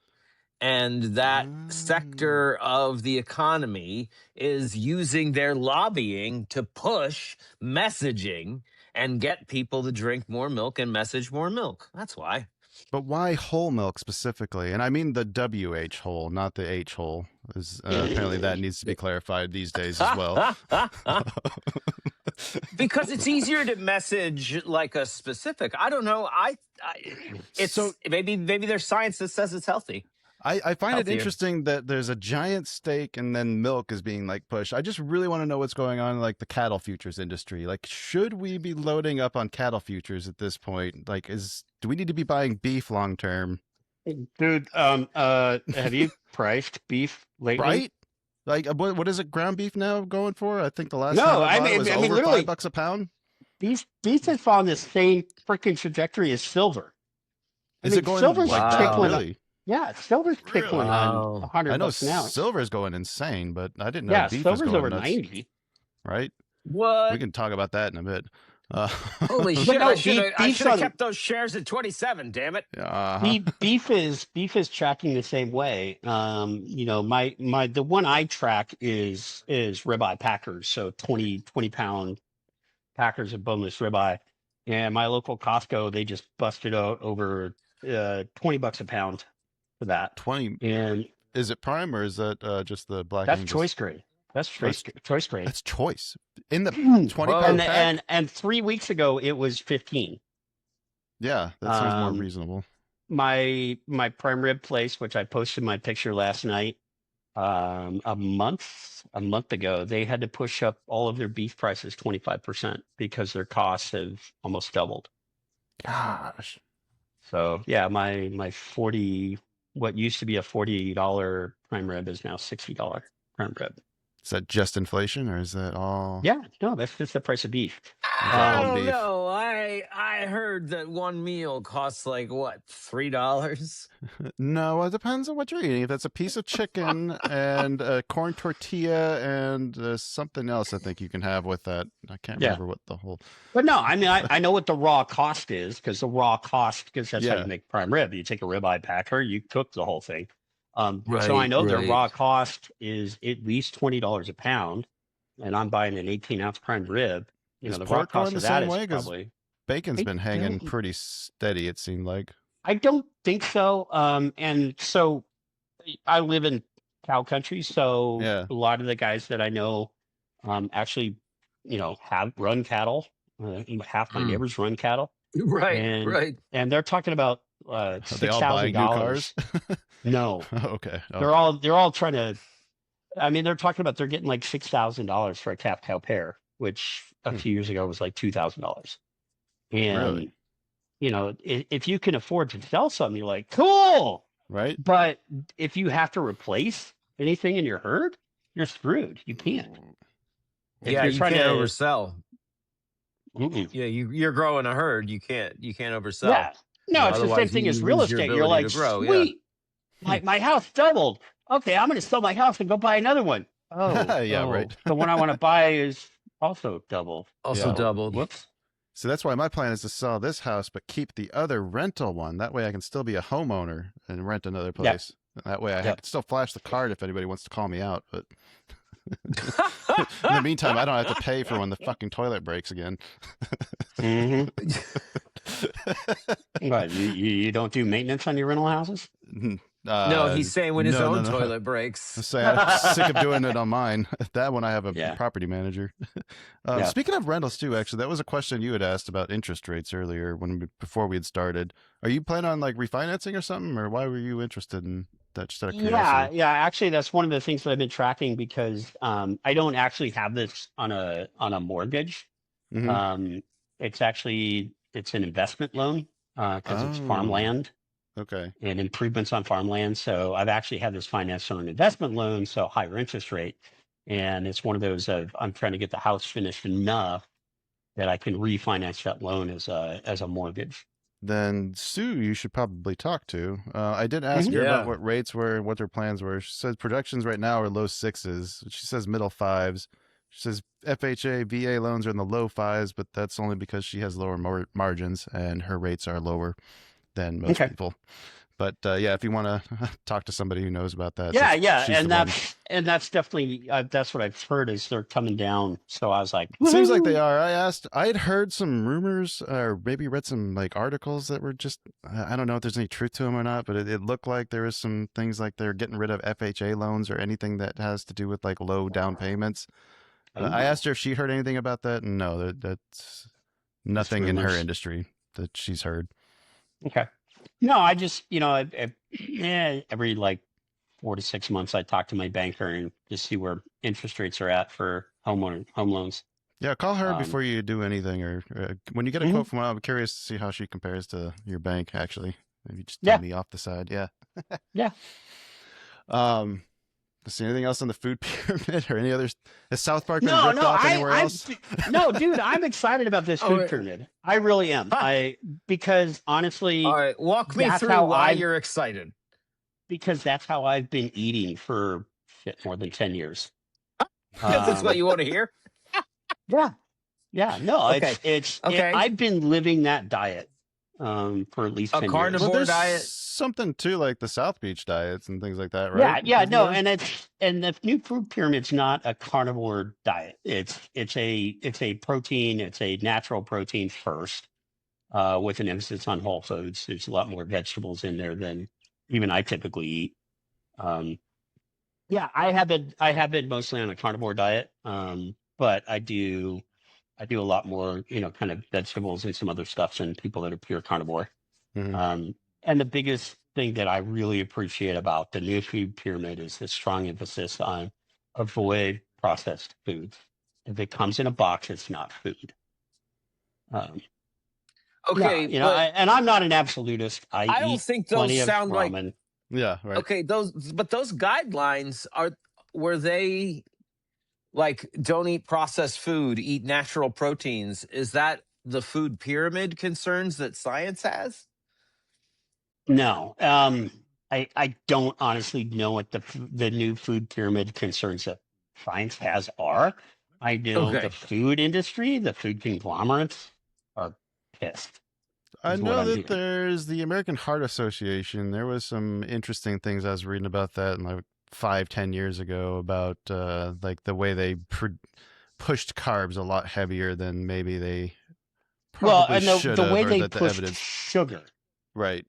Speaker 2: and that sector of the economy is using their lobbying to push messaging and get people to drink more milk and message more milk. That's why.
Speaker 1: But why whole milk specifically? And I mean the WH whole, not the H whole. Apparently that needs to be clarified these days as well.
Speaker 2: Because it's easier to message like a specific. I don't know. It's
Speaker 1: So-
Speaker 2: maybe there's science that says it's healthy.
Speaker 1: I find it
Speaker 2: Healthier.
Speaker 1: interesting that there's a giant steak and then milk is being like pushed. I just really want to know what's going on in like the cattle futures industry. Like, should we be loading up on cattle futures at this point? Like, do we need to be buying beef long term?
Speaker 4: Dude, have you priced beef lately?
Speaker 1: Right? Like, what is it? Ground beef now going for? I think the last
Speaker 4: No,
Speaker 1: time
Speaker 4: I
Speaker 1: I bought it
Speaker 4: mean-
Speaker 1: was
Speaker 4: I mean,
Speaker 1: over
Speaker 4: literally-
Speaker 1: $5 a pound.
Speaker 4: Beef has found the same freaking trajectory as silver.
Speaker 1: Is
Speaker 4: mean,
Speaker 1: it going
Speaker 4: silver's
Speaker 1: like that?
Speaker 4: tickling-
Speaker 1: Really?
Speaker 4: Yeah, silver's tickling
Speaker 2: Wow.
Speaker 4: on 100
Speaker 1: I know
Speaker 4: bucks an ounce.
Speaker 1: silver is going insane, but I didn't know
Speaker 4: Yeah,
Speaker 1: beef is
Speaker 4: silver's
Speaker 1: going
Speaker 4: over
Speaker 1: nuts.
Speaker 4: 90.
Speaker 1: Right?
Speaker 2: What?
Speaker 1: We can talk about that in a bit.
Speaker 2: Holy
Speaker 4: But
Speaker 2: shit!
Speaker 4: no,
Speaker 2: I should
Speaker 4: beef's
Speaker 2: have
Speaker 4: on-
Speaker 2: kept those shares at 27. Damn it!
Speaker 1: Uh-huh.
Speaker 4: Beef is tracking the same way. The one I track is ribeye packers, so 20 pound packers of boneless ribeye. And my local Costco, they just busted out over $20 a pound for that.
Speaker 1: 20.
Speaker 4: And
Speaker 1: Is it prime or is that just the black
Speaker 4: that's
Speaker 1: Angus?
Speaker 4: choice grade. That's choice grade.
Speaker 1: That's choice. In the
Speaker 4: Mm.
Speaker 1: 20
Speaker 2: Whoa.
Speaker 1: pound pack?
Speaker 4: And 3 weeks ago it was 15.
Speaker 1: Yeah, that seems more
Speaker 4: Um,
Speaker 1: reasonable.
Speaker 4: My prime rib place, which I posted my picture last night, a month ago, they had to push up all of their beef prices 25% because their costs have almost doubled.
Speaker 1: Gosh.
Speaker 4: So yeah, my 40, what used to be a $40 prime rib is now $60 prime rib.
Speaker 1: Is that just inflation or is that all?
Speaker 4: Yeah, no, that's just the price of beef.
Speaker 2: I
Speaker 1: all
Speaker 2: don't
Speaker 1: beef?
Speaker 2: know. I heard that one meal costs like what, $3?
Speaker 1: No, it depends on what you're eating. If that's a piece of chicken and a corn tortilla and something else, I think you can have with that. I can't
Speaker 4: Yeah.
Speaker 1: remember what the whole.
Speaker 4: But no, I mean, I know what the raw cost is because that's how
Speaker 1: Yeah.
Speaker 4: you make prime rib. You take a ribeye packer, you cook the whole thing. So I
Speaker 2: Right,
Speaker 4: know their
Speaker 2: right.
Speaker 4: raw cost is at least $20 a pound, and I'm buying an 18-ounce prime rib.
Speaker 1: Is
Speaker 4: The raw
Speaker 1: pork going
Speaker 4: cost
Speaker 1: the
Speaker 4: of that
Speaker 1: same
Speaker 4: is
Speaker 1: way? 'Cause
Speaker 4: probably.
Speaker 1: Bacon's
Speaker 4: I
Speaker 1: been hanging
Speaker 4: don't-
Speaker 1: pretty steady, it seemed like.
Speaker 4: I don't think so. And so I live in cow country, so
Speaker 1: Yeah.
Speaker 4: a lot of the guys that I know actually, have run cattle. Half my
Speaker 2: Mm.
Speaker 4: neighbors run cattle,
Speaker 2: Right,
Speaker 4: And-
Speaker 2: right.
Speaker 4: and they're talking about
Speaker 1: Are they all buying new
Speaker 4: $6,000.
Speaker 1: cars?
Speaker 4: No,
Speaker 1: Okay. Oh,
Speaker 4: they're all trying to. I mean, they're talking about they're getting like $6,000 for a calf cow pair, which a
Speaker 1: Hmm.
Speaker 4: few years ago was like $2,000. And
Speaker 1: Really?
Speaker 4: if you can afford to sell something, you're like, cool.
Speaker 1: right?
Speaker 4: But if you have to replace anything in your herd, you're screwed. You can't. If
Speaker 2: Yeah,
Speaker 4: you're
Speaker 2: you
Speaker 4: trying
Speaker 2: can't
Speaker 4: to-
Speaker 2: oversell.
Speaker 4: Mm-mm.
Speaker 2: Yeah, you're growing a herd. You can't oversell.
Speaker 4: Yeah. No, it's the same
Speaker 2: Otherwise
Speaker 4: thing
Speaker 2: you
Speaker 4: as real
Speaker 2: lose your
Speaker 4: estate. You're
Speaker 2: ability
Speaker 4: like,
Speaker 2: to grow, yeah.
Speaker 4: sweet, my house doubled. Okay, I'm going to sell my house and go buy another one. Oh,
Speaker 1: Yeah,
Speaker 4: oh,
Speaker 1: right.
Speaker 4: The one I want to buy is also doubled.
Speaker 2: Also
Speaker 1: Yeah.
Speaker 2: doubled.
Speaker 4: Whoops.
Speaker 1: So that's why my plan is to sell this house, but keep the other rental one. That way I can still be a homeowner and rent another place. That way I
Speaker 4: Yep.
Speaker 1: could still flash the card if anybody wants to call me out. But in the meantime, I don't have to pay for when the fucking toilet breaks again.
Speaker 4: Mm-hmm. What, you don't do maintenance on your rental houses?
Speaker 2: No, he's saying when his own
Speaker 1: no.
Speaker 2: toilet breaks.
Speaker 1: I'm saying I'm sick of doing it on mine. That one I have a
Speaker 4: Yeah.
Speaker 1: property manager.
Speaker 4: Yeah.
Speaker 1: Speaking of rentals too, actually, that was a question you had asked about interest rates earlier before we had started. Are you planning on like refinancing or something, or why were you interested in that? Just out of curiosity.
Speaker 4: Yeah. Actually, that's one of the things that I've been tracking because I don't actually have this on a mortgage.
Speaker 1: Mhm.
Speaker 4: It's an investment loan because it's
Speaker 1: Oh,
Speaker 4: farmland
Speaker 1: okay.
Speaker 4: and improvements on farmland. So I've actually had this financed on an investment loan, so higher interest rate. And it's one of those of I'm trying to get the house finished enough that I can refinance that loan as a mortgage.
Speaker 1: Then Sue, you should probably talk to. I did ask
Speaker 4: Mhm.
Speaker 1: her about
Speaker 2: Yeah.
Speaker 1: what rates were, what their plans were. She says projections right now are low sixes. She says middle fives. She says FHA, VA loans are in the low fives, but that's only because she has lower margins and her rates are lower than most
Speaker 4: Okay.
Speaker 1: people. But yeah, if you want to talk to somebody who knows about that,
Speaker 4: Yeah,
Speaker 1: she's
Speaker 4: and
Speaker 1: the one.
Speaker 4: that's definitely that's what I've heard is they're coming down. So I was like,
Speaker 1: It seems like they
Speaker 4: "Woohoo!"
Speaker 1: are. I had heard some rumors or maybe read some like articles that were just, I don't know if there's any truth to them or not, but it looked like there was some things like they're getting rid of FHA loans or anything that has to do with like low down payments. I
Speaker 4: Ooh,
Speaker 1: asked her if she heard anything about that, and no, that's nothing in her
Speaker 4: rumors.
Speaker 1: industry that she's heard.
Speaker 4: Okay. No, I just every like 4 to 6 months I talk to my banker and just see where interest rates are at for home loans.
Speaker 1: Yeah, call her
Speaker 4: Um,
Speaker 1: before you do anything, or when you get a
Speaker 4: Mhm.
Speaker 1: quote from her, I'm curious to see how she compares to your bank. Actually, maybe just
Speaker 4: Yeah.
Speaker 1: tell me off the side. Yeah.
Speaker 4: Yeah.
Speaker 1: See anything else on the food pyramid or any others? Has South Park been
Speaker 4: No,
Speaker 1: ripped off anywhere else?
Speaker 4: no, dude, I'm excited about this food
Speaker 2: right.
Speaker 4: pyramid. I really am. Because honestly,
Speaker 2: All right, walk me
Speaker 4: that's
Speaker 2: through
Speaker 4: how
Speaker 2: why
Speaker 4: I've-
Speaker 2: you're excited.
Speaker 4: because that's how I've been eating for more than 10 years.
Speaker 2: That's what you want to hear.
Speaker 4: Yeah. Yeah. No,
Speaker 2: Okay. Okay.
Speaker 4: I've been living that diet for at least
Speaker 2: A
Speaker 4: 10
Speaker 2: carnivore
Speaker 1: Well,
Speaker 4: years.
Speaker 1: there's
Speaker 2: diet.
Speaker 1: something to like the South Beach diets and things like that, right?
Speaker 4: Yeah,
Speaker 1: Isn't
Speaker 4: no,
Speaker 1: there?
Speaker 4: and the new food pyramid's not a carnivore diet. It's a protein, it's a natural protein first, with an emphasis on whole foods. There's a lot more vegetables in there than even I typically eat. Yeah, I have been mostly on a carnivore diet, but I do a lot more, kind of vegetables and some other stuff than people that are pure carnivore.
Speaker 1: Mhm.
Speaker 4: And the biggest thing that I really appreciate about the new food pyramid is the strong emphasis on avoid processed foods. If it comes in a box, it's not food.
Speaker 2: Okay,
Speaker 4: Yeah,
Speaker 2: but
Speaker 4: and I'm not an absolutist. I
Speaker 2: I don't
Speaker 4: eat
Speaker 2: think those
Speaker 4: plenty of
Speaker 2: sound like
Speaker 4: ramen.
Speaker 1: Yeah, right.
Speaker 2: okay. Those guidelines were they like don't eat processed food, eat natural proteins? Is that the food pyramid concerns that science has?
Speaker 4: No, I don't honestly know what the new food pyramid concerns that science has are. I know the
Speaker 2: Okay.
Speaker 4: food industry, the food conglomerates are pissed.
Speaker 1: I
Speaker 4: Is what
Speaker 1: know
Speaker 4: I'm
Speaker 1: that
Speaker 4: hearing.
Speaker 1: there's the American Heart Association. There was some interesting things I was reading about that in like 5-10 years ago about like the way they pushed carbs a lot heavier than maybe they
Speaker 4: Well,
Speaker 1: probably
Speaker 4: and
Speaker 1: should
Speaker 4: the
Speaker 1: have,
Speaker 4: way
Speaker 1: or
Speaker 4: they
Speaker 1: that the
Speaker 4: pushed
Speaker 1: evidence.
Speaker 4: sugar.
Speaker 1: Right.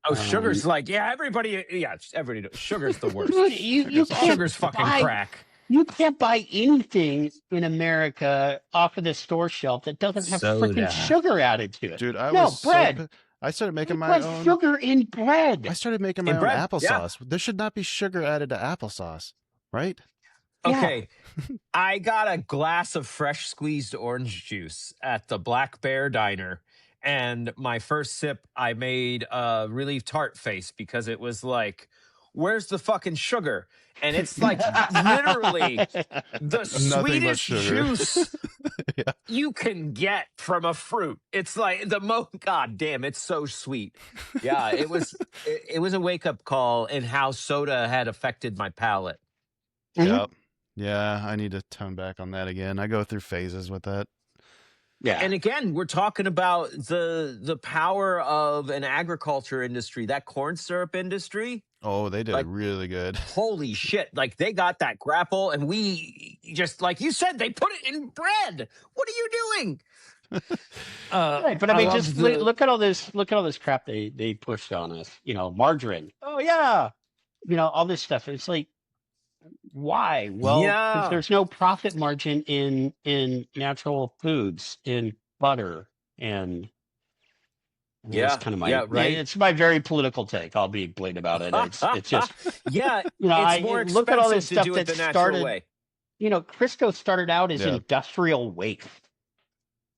Speaker 2: Oh,
Speaker 4: Um,
Speaker 2: sugar's like everybody knows. Sugar's the worst.
Speaker 4: Dude, you can't
Speaker 2: Sugar's fucking
Speaker 4: buy
Speaker 2: crack.
Speaker 4: you can't buy anything in America off of the store shelf that doesn't have freaking
Speaker 2: Soda.
Speaker 4: sugar added to it.
Speaker 1: Dude, I
Speaker 4: No
Speaker 1: was
Speaker 4: bread.
Speaker 1: so I started
Speaker 4: They
Speaker 1: making my
Speaker 4: put
Speaker 1: own.
Speaker 4: sugar in bread.
Speaker 1: I started making my
Speaker 2: In
Speaker 1: own
Speaker 2: bread, yeah.
Speaker 1: applesauce. There should not be sugar added to applesauce, right?
Speaker 4: Yeah.
Speaker 2: Okay. I got a glass of fresh squeezed orange juice at the Black Bear Diner. And my first sip, I made a really tart face because it was like, where's the fucking sugar? And it's like literally the
Speaker 1: Nothing but
Speaker 2: sweetest
Speaker 1: sugar.
Speaker 2: juice
Speaker 1: Yeah.
Speaker 2: you can get from a fruit. It's like god damn, it's so sweet. Yeah, it was a wake-up call in how soda had affected my palate.
Speaker 4: Mhm.
Speaker 1: Yep. Yeah, I need to tone back on that again. I go through phases with that.
Speaker 4: Yeah.
Speaker 2: And again, we're talking about the power of an agriculture industry, that corn syrup industry.
Speaker 1: Oh, they did
Speaker 2: Like,
Speaker 1: really good.
Speaker 2: holy shit. Like, they got that grapple, and we just, like you said, they put it in bread. What are you doing?
Speaker 4: Right, but I mean, just look at all this. Look at all this crap they pushed on us. Margarine. Oh yeah, all this stuff. It's like, why? Well, because
Speaker 2: Yeah.
Speaker 4: there's no profit margin in natural foods, in butter, and it's kind of
Speaker 2: Yeah, right.
Speaker 4: it's my very political take. I'll be blatant about it. It's just
Speaker 2: Yeah,
Speaker 4: I
Speaker 2: it's more
Speaker 4: look at all this
Speaker 2: expensive to
Speaker 4: stuff
Speaker 2: do it
Speaker 4: that
Speaker 2: the natural
Speaker 4: started.
Speaker 2: way.
Speaker 4: Crisco started out as
Speaker 1: Yeah.
Speaker 4: industrial waste.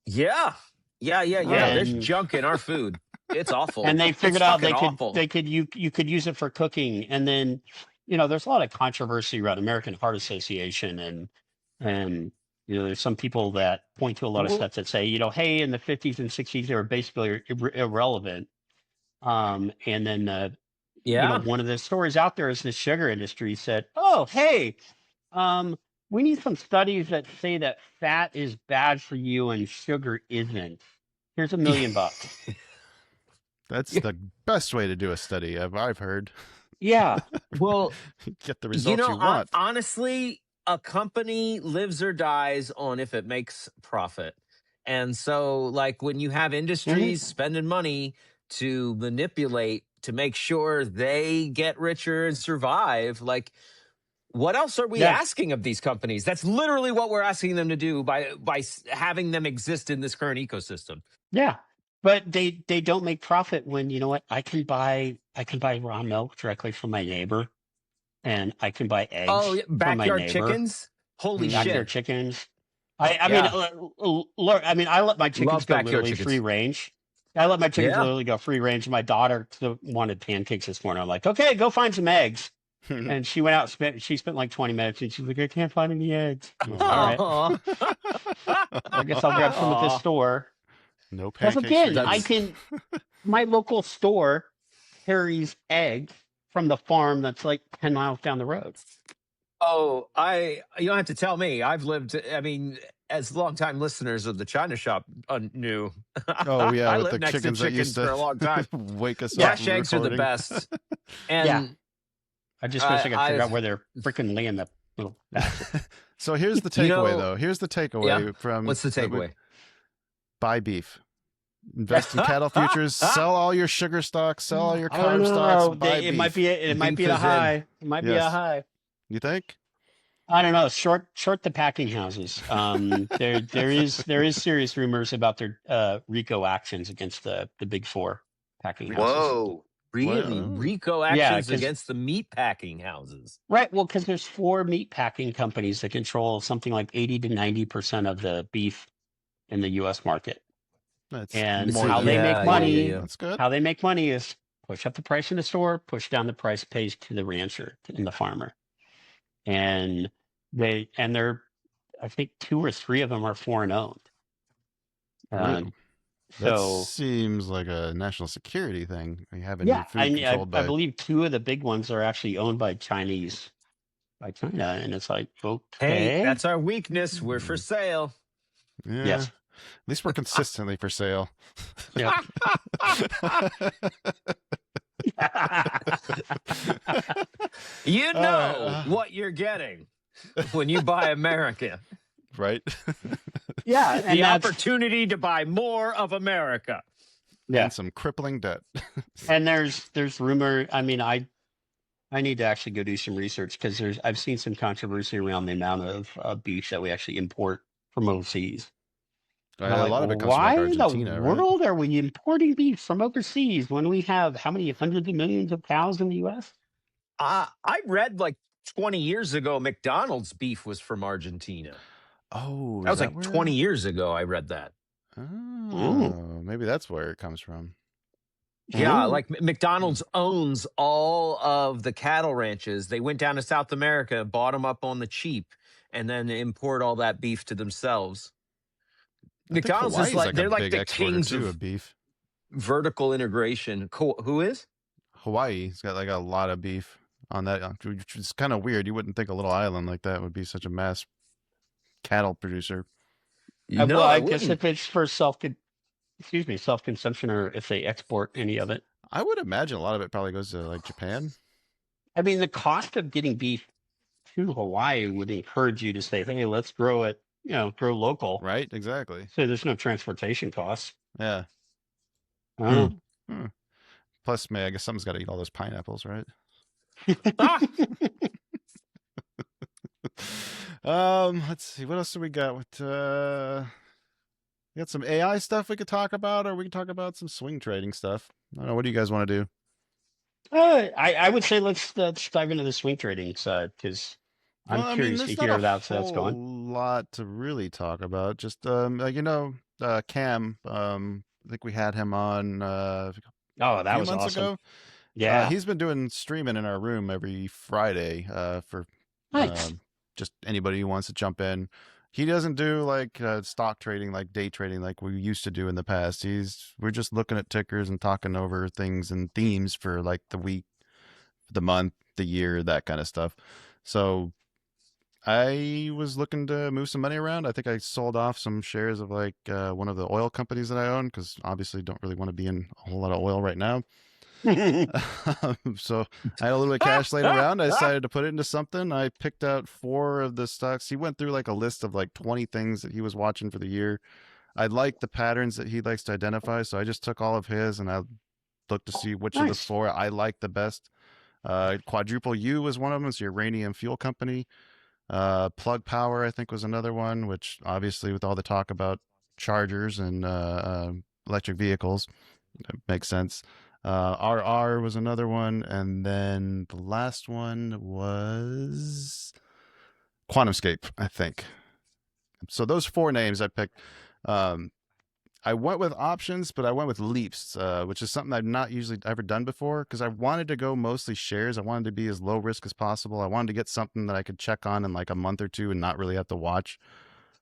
Speaker 2: Yeah. There's
Speaker 4: And
Speaker 2: junk in our food. It's awful.
Speaker 4: and they figured
Speaker 2: It's
Speaker 4: out
Speaker 2: fucking awful.
Speaker 4: you could use it for cooking. And then there's a lot of controversy around American Heart Association, and there's some people that point to a lot of stuff that say, hey, in the 50s and 60s they were basically irrelevant. And then
Speaker 2: Yeah.
Speaker 4: one of the stories out there is the sugar industry said, oh, hey, we need some studies that say that fat is bad for you and sugar isn't. Here's $1 million.
Speaker 1: That's the best way to do a study I've heard.
Speaker 4: Yeah.
Speaker 2: Well,
Speaker 1: Get the results you want.
Speaker 2: honestly, a company lives or dies on if it makes profit. And so, like, when you have industries spending money to manipulate to make sure they get richer and survive, like, what else are we asking of these companies? That's literally what we're asking them to do by having them exist in this current ecosystem.
Speaker 4: Yeah. But they don't make profit when, I can buy raw milk directly from my neighbor, and I can buy eggs
Speaker 2: Oh,
Speaker 4: from my
Speaker 2: backyard
Speaker 4: neighbor.
Speaker 2: chickens? Holy
Speaker 4: Backyard
Speaker 2: shit.
Speaker 4: chickens. I mean, I let my chickens
Speaker 2: Love
Speaker 4: go
Speaker 2: backyard
Speaker 4: literally
Speaker 2: chickens.
Speaker 4: free range. I let my chickens
Speaker 2: Yeah.
Speaker 4: literally go free range. My daughter wanted pancakes this morning. I'm like, okay, go find some eggs. And she went out, she spent like 20 minutes, and she's like, I can't find any eggs. All right.
Speaker 2: Aw.
Speaker 4: I guess I'll grab some at this store.
Speaker 1: No
Speaker 4: Because
Speaker 1: pancakes.
Speaker 4: again, my local store carries eggs from the farm that's like 10 miles down the road.
Speaker 2: Oh, you don't have to tell me. I've lived, I mean, as longtime listeners of the China Shop knew.
Speaker 1: Oh yeah,
Speaker 2: I
Speaker 1: with
Speaker 2: lived
Speaker 1: the
Speaker 2: next to
Speaker 1: chickens that used
Speaker 2: for a long time.
Speaker 1: to wake us up.
Speaker 2: Fresh eggs are the
Speaker 1: recording.
Speaker 2: best. And
Speaker 4: Yeah. I just wish I could figure
Speaker 2: I've-
Speaker 4: out where they're freaking laying the little bastards.
Speaker 1: So here's the takeaway,
Speaker 2: know-
Speaker 1: though. Here's the takeaway
Speaker 2: Yeah.
Speaker 1: from
Speaker 2: What's the
Speaker 1: that we-
Speaker 2: takeaway?
Speaker 1: Buy beef. Invest in cattle futures. Sell all your sugar stocks. Sell all your carb stocks. Buy
Speaker 4: It
Speaker 1: beef.
Speaker 4: might be a high. It might be a
Speaker 1: Yes.
Speaker 4: high.
Speaker 1: You think?
Speaker 4: I don't know. Short the packing houses. There is serious rumors about their RICO actions against the big four packing houses.
Speaker 2: Whoa. Really?
Speaker 1: Well,
Speaker 2: RICO
Speaker 4: yeah,
Speaker 2: actions
Speaker 4: 'cause-
Speaker 2: against the meat packing houses.
Speaker 4: Right. Well, because there's 4 meat packing companies that control something like 80 to 90% of the beef in the U.S. market.
Speaker 1: That's
Speaker 4: And
Speaker 1: more
Speaker 4: how
Speaker 1: than-
Speaker 4: they make money.
Speaker 1: That's good.
Speaker 4: How they make money is push up the price in the store, push down the price pays to the rancher and the farmer. And they're, I think 2 or 3 of them are foreign owned.
Speaker 1: Really? That
Speaker 4: So
Speaker 1: seems like a national security thing. We having
Speaker 4: yeah,
Speaker 1: your food controlled by.
Speaker 4: I believe 2 of the big ones are actually owned by China, and it's like, okay.
Speaker 2: Hey, that's our weakness. We're for sale.
Speaker 1: Yeah.
Speaker 4: Yes.
Speaker 1: At least we're consistently for sale.
Speaker 4: Yep.
Speaker 2: You know what you're getting when you buy America.
Speaker 1: Right?
Speaker 4: Yeah, and
Speaker 2: The
Speaker 4: that's,
Speaker 2: opportunity to buy more of America.
Speaker 4: yeah.
Speaker 1: And some crippling debt.
Speaker 4: And there's rumor. I mean, I need to actually go do some research because I've seen some controversy around the amount of beef that we actually import from overseas. And I'm
Speaker 1: A
Speaker 4: like,
Speaker 1: lot of it comes
Speaker 4: why
Speaker 1: from like
Speaker 4: in
Speaker 1: Argentina,
Speaker 4: the
Speaker 1: right?
Speaker 4: world are we importing beef from overseas when we have how many hundreds of millions of cows in the U.S.?
Speaker 2: I read like 20 years ago, McDonald's beef was from Argentina.
Speaker 1: Oh,
Speaker 2: That was
Speaker 1: is
Speaker 2: like
Speaker 1: where-
Speaker 2: 20 years ago. I read that.
Speaker 1: Oh, maybe that's where it comes from.
Speaker 2: Yeah,
Speaker 4: Ooh.
Speaker 2: like McDonald's owns all of the cattle ranches. They went down to South America, bought them up on the cheap, and then import all that beef to themselves.
Speaker 1: I think
Speaker 2: McDonald's
Speaker 1: Hawaii's
Speaker 2: is like
Speaker 1: a
Speaker 2: they're like
Speaker 1: big
Speaker 2: the
Speaker 1: exporter,
Speaker 2: kings
Speaker 1: too,
Speaker 2: of
Speaker 1: beef.
Speaker 2: vertical integration. Who is?
Speaker 1: Hawaii's got like a lot of beef on that, which is kind of weird. You wouldn't think a little island like that would be such a mass cattle producer.
Speaker 2: No,
Speaker 4: I
Speaker 2: I
Speaker 4: guess
Speaker 2: wouldn't.
Speaker 4: if it's for self-consumption, or if they export any of it.
Speaker 1: I would imagine a lot of it probably goes to like Japan.
Speaker 4: I mean, the cost of getting beef to Hawaii would encourage you to say, "Hey, let's grow it. Grow local."
Speaker 1: Right? Exactly.
Speaker 4: So there's no transportation costs.
Speaker 1: Yeah.
Speaker 4: I don't
Speaker 1: Hmm. Plus, I guess someone's got to eat all those pineapples, right?
Speaker 2: Ah,
Speaker 1: Let's see. What else do we got? We got some AI stuff we could talk about, or we can talk about some swing trading stuff. I don't know. What do you guys want to do?
Speaker 4: I would say let's dive into the swing trading side because
Speaker 1: Well,
Speaker 4: I'm
Speaker 1: I mean,
Speaker 4: curious to
Speaker 1: there's not a
Speaker 4: hear that's
Speaker 1: whole
Speaker 4: going.
Speaker 1: lot to really talk about. Just Cam. I think we had him on
Speaker 4: Oh,
Speaker 1: a
Speaker 4: that
Speaker 1: few
Speaker 4: was
Speaker 1: months
Speaker 4: awesome.
Speaker 1: ago.
Speaker 4: Yeah,
Speaker 1: He's been doing streaming in our room every Friday for
Speaker 4: nice.
Speaker 1: um, just anybody who wants to jump in. He doesn't do like stock trading, like day trading, like we used to do in the past. We're just looking at tickers and talking over things and themes for like the week, the month, the year, that kind of stuff. So I was looking to move some money around. I think I sold off some shares of like one of the oil companies that I own because obviously don't really want to be in a whole lot of oil right now. So I had a little bit of cash laying around. I decided to put it into something. I picked out 4 of the stocks. He went through like a list of like 20 things that he was watching for the year. I like the patterns that he likes to identify, so I just took all of his and I looked to see which of the
Speaker 4: Nice.
Speaker 1: 4 I like the best. Quadruple U was one of them. It's the uranium fuel company. Plug Power, I think, was another one, which obviously with all the talk about chargers and electric vehicles, it makes sense. RR was another one, and then the last one was QuantumScape, I think. So those 4 names I picked. Um, I went with options, but I went with leaps, which is something I've not usually ever done before because I wanted to go mostly shares. I wanted to be as low risk as possible. I wanted to get something that I could check on in like a month or two and not really have to watch.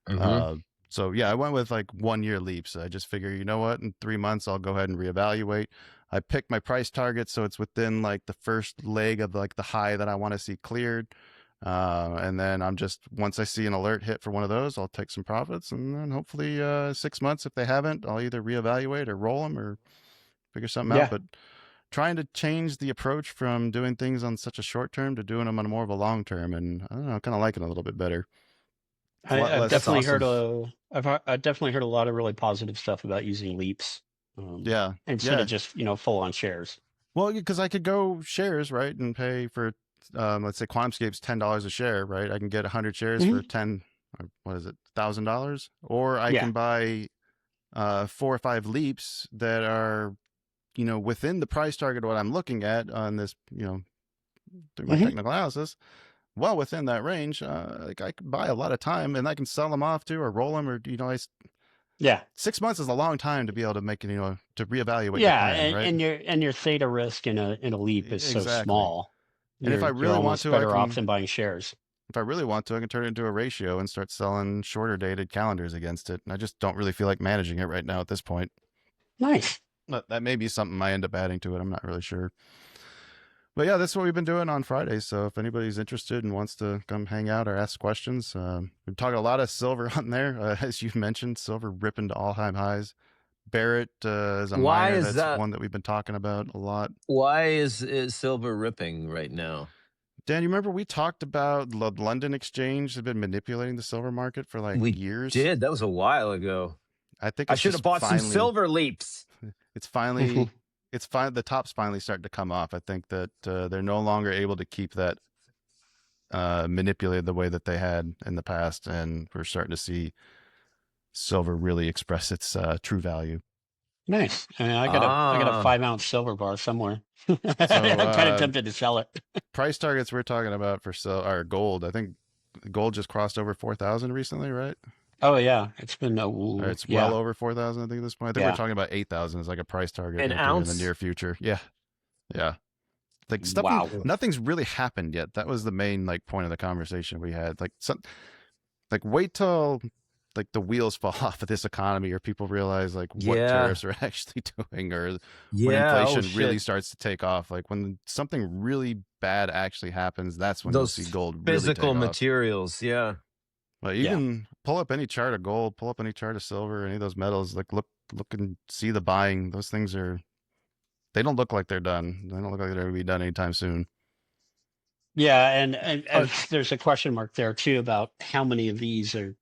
Speaker 2: mm-hmm.
Speaker 1: Uh, so yeah, I went with like 1 year leaps. I just figure, you know what, in 3 months I'll go ahead and reevaluate. I picked my price target so it's within like the first leg of like the high that I want to see cleared. And then I'm just once I see an alert hit for one of those, I'll take some profits, and then hopefully 6 months if they haven't, I'll either reevaluate or roll them or figure something out.
Speaker 4: Yeah,
Speaker 1: But trying to change the approach from doing things on such a short term to doing them on more of a long term, and I don't know, kind of like it a little bit better. It's a lot
Speaker 4: I've
Speaker 1: less.
Speaker 2: That's
Speaker 4: definitely heard
Speaker 2: awesome.
Speaker 4: I've definitely heard a lot of really positive stuff about using leaps
Speaker 1: Yeah,
Speaker 4: instead of
Speaker 1: yeah.
Speaker 4: just full on shares.
Speaker 1: Well, because I could go shares, right, and pay for, let's say QuantumScape's $10 a share, right? I can get 100 shares for
Speaker 4: Hmm.
Speaker 1: 10, or what is it, $1,000, or I
Speaker 4: Yeah.
Speaker 1: can buy 4 or 5 leaps that are, within the price target of what I'm looking at on this, through my
Speaker 4: Hmm.
Speaker 1: technical analysis, well within that range. Like I could buy a lot of time, and I can sell them off too, or roll them, or 6 months is a long time to be able to make it, to reevaluate your
Speaker 4: Yeah,
Speaker 1: plan, right?
Speaker 4: and your theta risk in a leap is so
Speaker 1: Exactly.
Speaker 4: small.
Speaker 1: And if I
Speaker 4: You're
Speaker 1: really want
Speaker 4: almost
Speaker 1: to, I
Speaker 4: better off
Speaker 1: can.
Speaker 4: than buying shares.
Speaker 1: If I really want to, I can turn it into a ratio and start selling shorter dated calendars against it. And I just don't really feel like managing it right now at this point.
Speaker 4: Nice.
Speaker 1: But that may be something I end up adding to it. I'm not really sure. But yeah, that's what we've been doing on Fridays. So if anybody's interested and wants to come hang out or ask questions, we're talking a lot of silver on there. As you mentioned, silver ripping to all time highs. Barrett is a
Speaker 2: Why
Speaker 1: miner.
Speaker 2: is
Speaker 1: That's
Speaker 2: that?
Speaker 1: one that we've been talking about a lot.
Speaker 2: Why is silver ripping right now?
Speaker 1: Dan, you remember we talked about the London Exchange had been manipulating the silver market for like
Speaker 2: We
Speaker 1: years?
Speaker 2: did. That was a while ago.
Speaker 1: I think
Speaker 2: I
Speaker 1: it's
Speaker 2: should have
Speaker 1: just
Speaker 2: bought some
Speaker 1: finally
Speaker 2: silver leaps.
Speaker 1: it's finally it's fine the top's finally starting to come off. I think that they're no longer able to keep that manipulated the way that they had in the past, and we're starting to see silver really express its true value.
Speaker 4: Nice. I got a
Speaker 2: Ah,
Speaker 4: 5 ounce silver bar somewhere.
Speaker 1: So
Speaker 4: I'm kind of tempted to sell it.
Speaker 1: price targets we're talking about for our gold. I think gold just crossed over 4,000 recently, right?
Speaker 4: Oh yeah, it's been
Speaker 1: Or it's well
Speaker 4: yeah,
Speaker 1: over 4,000. I think at this point. I think we're
Speaker 4: yeah.
Speaker 1: talking about 8,000 as like a price target
Speaker 2: an
Speaker 1: right there in the
Speaker 2: ounce.
Speaker 1: near future. Yeah, yeah. Like stuff,
Speaker 4: Wow.
Speaker 1: nothing's really happened yet. That was the main like point of the conversation we had. Like wait till like the wheels fall off of this economy, or people realize like what
Speaker 2: Yeah,
Speaker 1: tariffs are actually doing, or when
Speaker 2: yeah. Oh
Speaker 1: inflation really
Speaker 2: shit.
Speaker 1: starts to take off. Like when something really bad actually happens, that's when you'll see
Speaker 2: Those
Speaker 1: gold really
Speaker 2: physical
Speaker 1: take off.
Speaker 2: materials. Yeah.
Speaker 1: But you
Speaker 4: Yeah.
Speaker 1: can pull up any chart of gold, pull up any chart of silver, any of those metals. Like look and see the buying. Those things are. They don't look like they're done. They don't look like they're going to be done anytime soon.
Speaker 4: Yeah, and there's a question mark there too about how many of these are,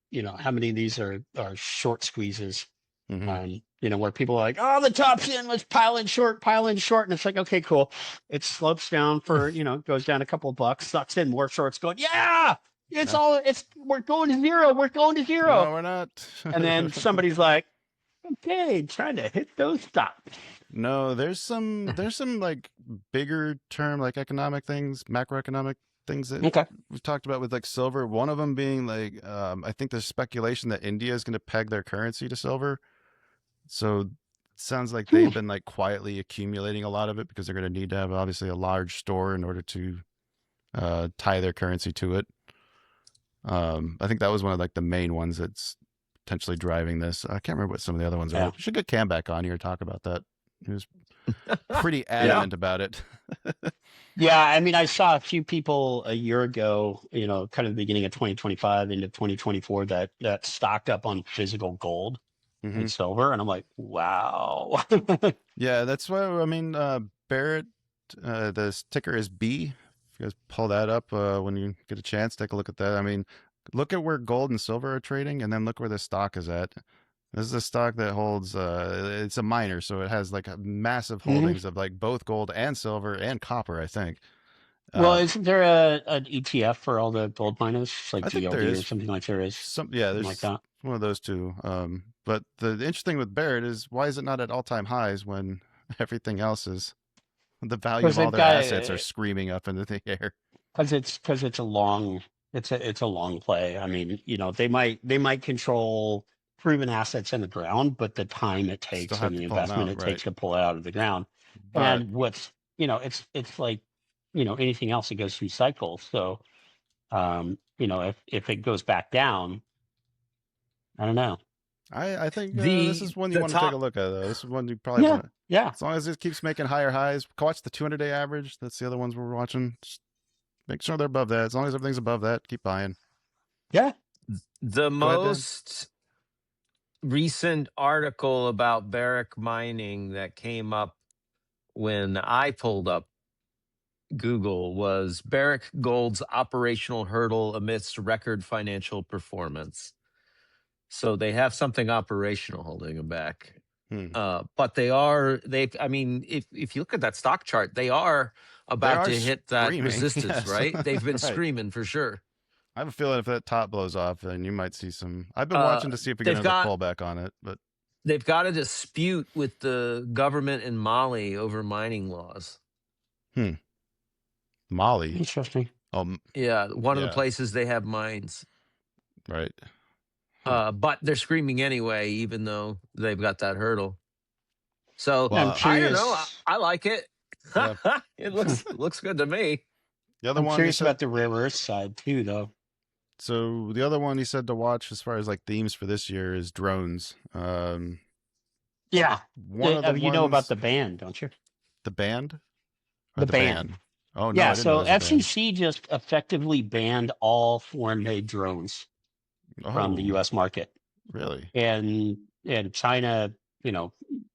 Speaker 4: are short squeezes.
Speaker 1: Mm-hmm.
Speaker 4: Where people are like, oh, the top's in, let's pile in short, and it's like, okay, cool. It slopes down for, goes down a couple of bucks, sucks in more shorts, going, yeah, we're going to zero,
Speaker 1: No, we're not.
Speaker 4: and then somebody's like, okay, trying to hit those stops.
Speaker 1: No, there's some like bigger term like economic things, macroeconomic things that
Speaker 4: Okay.
Speaker 1: we've talked about with like silver. One of them being like I think there's speculation that India is going to peg their currency to silver. So it sounds like they've been like quietly accumulating a lot of it because they're going to need to have obviously a large store in order to tie their currency to it. I think that was one of like the main ones that's potentially driving this. I can't remember what some of the other ones are.
Speaker 4: Yeah.
Speaker 1: We should get Cam back on here to talk about that. He was pretty adamant about it.
Speaker 4: Yeah, I mean, I saw a few people a year ago, kind of the beginning of 2025 into 2024 that stocked up on physical gold
Speaker 1: Mhm.
Speaker 4: and silver, and I'm like, wow.
Speaker 1: Yeah, that's why I mean Barrett. The ticker is B. If you guys pull that up when you get a chance, take a look at that. I mean, look at where gold and silver are trading, and then look where the stock is at. This is a stock that holds. It's a miner, so it has like a massive holdings of like both gold and silver and copper. I think.
Speaker 4: Well, isn't there an ETF for all the gold miners, like
Speaker 1: I think there
Speaker 4: GLD or
Speaker 1: is
Speaker 4: something like there is?
Speaker 1: yeah,
Speaker 4: Something like
Speaker 1: there's
Speaker 4: that.
Speaker 1: one of those two. But the interesting with Barrett is why is it not at all-time highs when everything else is the value
Speaker 4: Because
Speaker 1: of all
Speaker 4: they've
Speaker 1: their
Speaker 4: got
Speaker 1: assets are screaming up into the air.
Speaker 4: because it's a long play. I mean, they might control proven assets in the ground, but the time it
Speaker 1: Still
Speaker 4: takes
Speaker 1: have
Speaker 4: and
Speaker 1: to
Speaker 4: the
Speaker 1: pull them
Speaker 4: investment
Speaker 1: out,
Speaker 4: it
Speaker 1: right?
Speaker 4: takes to pull it out of the ground,
Speaker 1: But
Speaker 4: and it's like anything else, it goes through cycles. So if it goes back down, I don't know.
Speaker 1: I think this
Speaker 2: The
Speaker 1: is one you
Speaker 2: the
Speaker 1: want to take a
Speaker 2: top
Speaker 1: look at, though. This is one you probably
Speaker 4: Yeah,
Speaker 1: want to,
Speaker 4: yeah,
Speaker 1: as long as it keeps making higher highs. Watch the 200-day average. That's the other ones we're watching. Just make sure they're above that. As long as everything's above that, keep buying.
Speaker 4: yeah.
Speaker 2: the
Speaker 1: Go ahead, Dan.
Speaker 2: most recent article about Barrick mining that came up when I pulled up Google was Barrick Gold's operational hurdle amidst record financial performance. So they have something operational holding them back.
Speaker 1: Hmm.
Speaker 2: But I mean, if you look at that stock chart, they are
Speaker 1: They
Speaker 2: about
Speaker 1: are
Speaker 2: to hit that
Speaker 1: screaming.
Speaker 2: resistance,
Speaker 1: Yes.
Speaker 2: right? They've been
Speaker 1: Right.
Speaker 2: screaming for sure.
Speaker 1: I have a feeling if that top blows off, then you might see some. I've been watching to see if we get
Speaker 2: They've
Speaker 1: another
Speaker 2: got
Speaker 1: pullback on it, but
Speaker 2: they've got a dispute with the government in Mali over mining laws.
Speaker 1: Molly.
Speaker 4: Interesting.
Speaker 2: Yeah, one of the
Speaker 1: Yeah.
Speaker 2: places they have mines.
Speaker 1: Right.
Speaker 2: But they're screaming anyway, even though they've got that hurdle. So
Speaker 1: Well,
Speaker 4: I'm
Speaker 2: I don't know.
Speaker 4: curious.
Speaker 2: I like it.
Speaker 1: Yeah.
Speaker 2: It looks good to me.
Speaker 1: The other
Speaker 4: I'm
Speaker 1: one
Speaker 4: curious
Speaker 1: he said.
Speaker 4: about the rare earth side too, though.
Speaker 1: So the other one he said to watch as far as like themes for this year is drones.
Speaker 4: Yeah,
Speaker 1: One of the
Speaker 4: you know about
Speaker 1: ones,
Speaker 4: the ban, don't you?
Speaker 1: the band or
Speaker 4: The
Speaker 1: the
Speaker 4: ban.
Speaker 1: ban. Oh no,
Speaker 4: Yeah,
Speaker 1: I didn't know
Speaker 4: so
Speaker 1: it was a ban.
Speaker 4: FCC just effectively banned all foreign-made drones from the
Speaker 1: Oh,
Speaker 4: U.S. market,
Speaker 1: really?
Speaker 4: and China,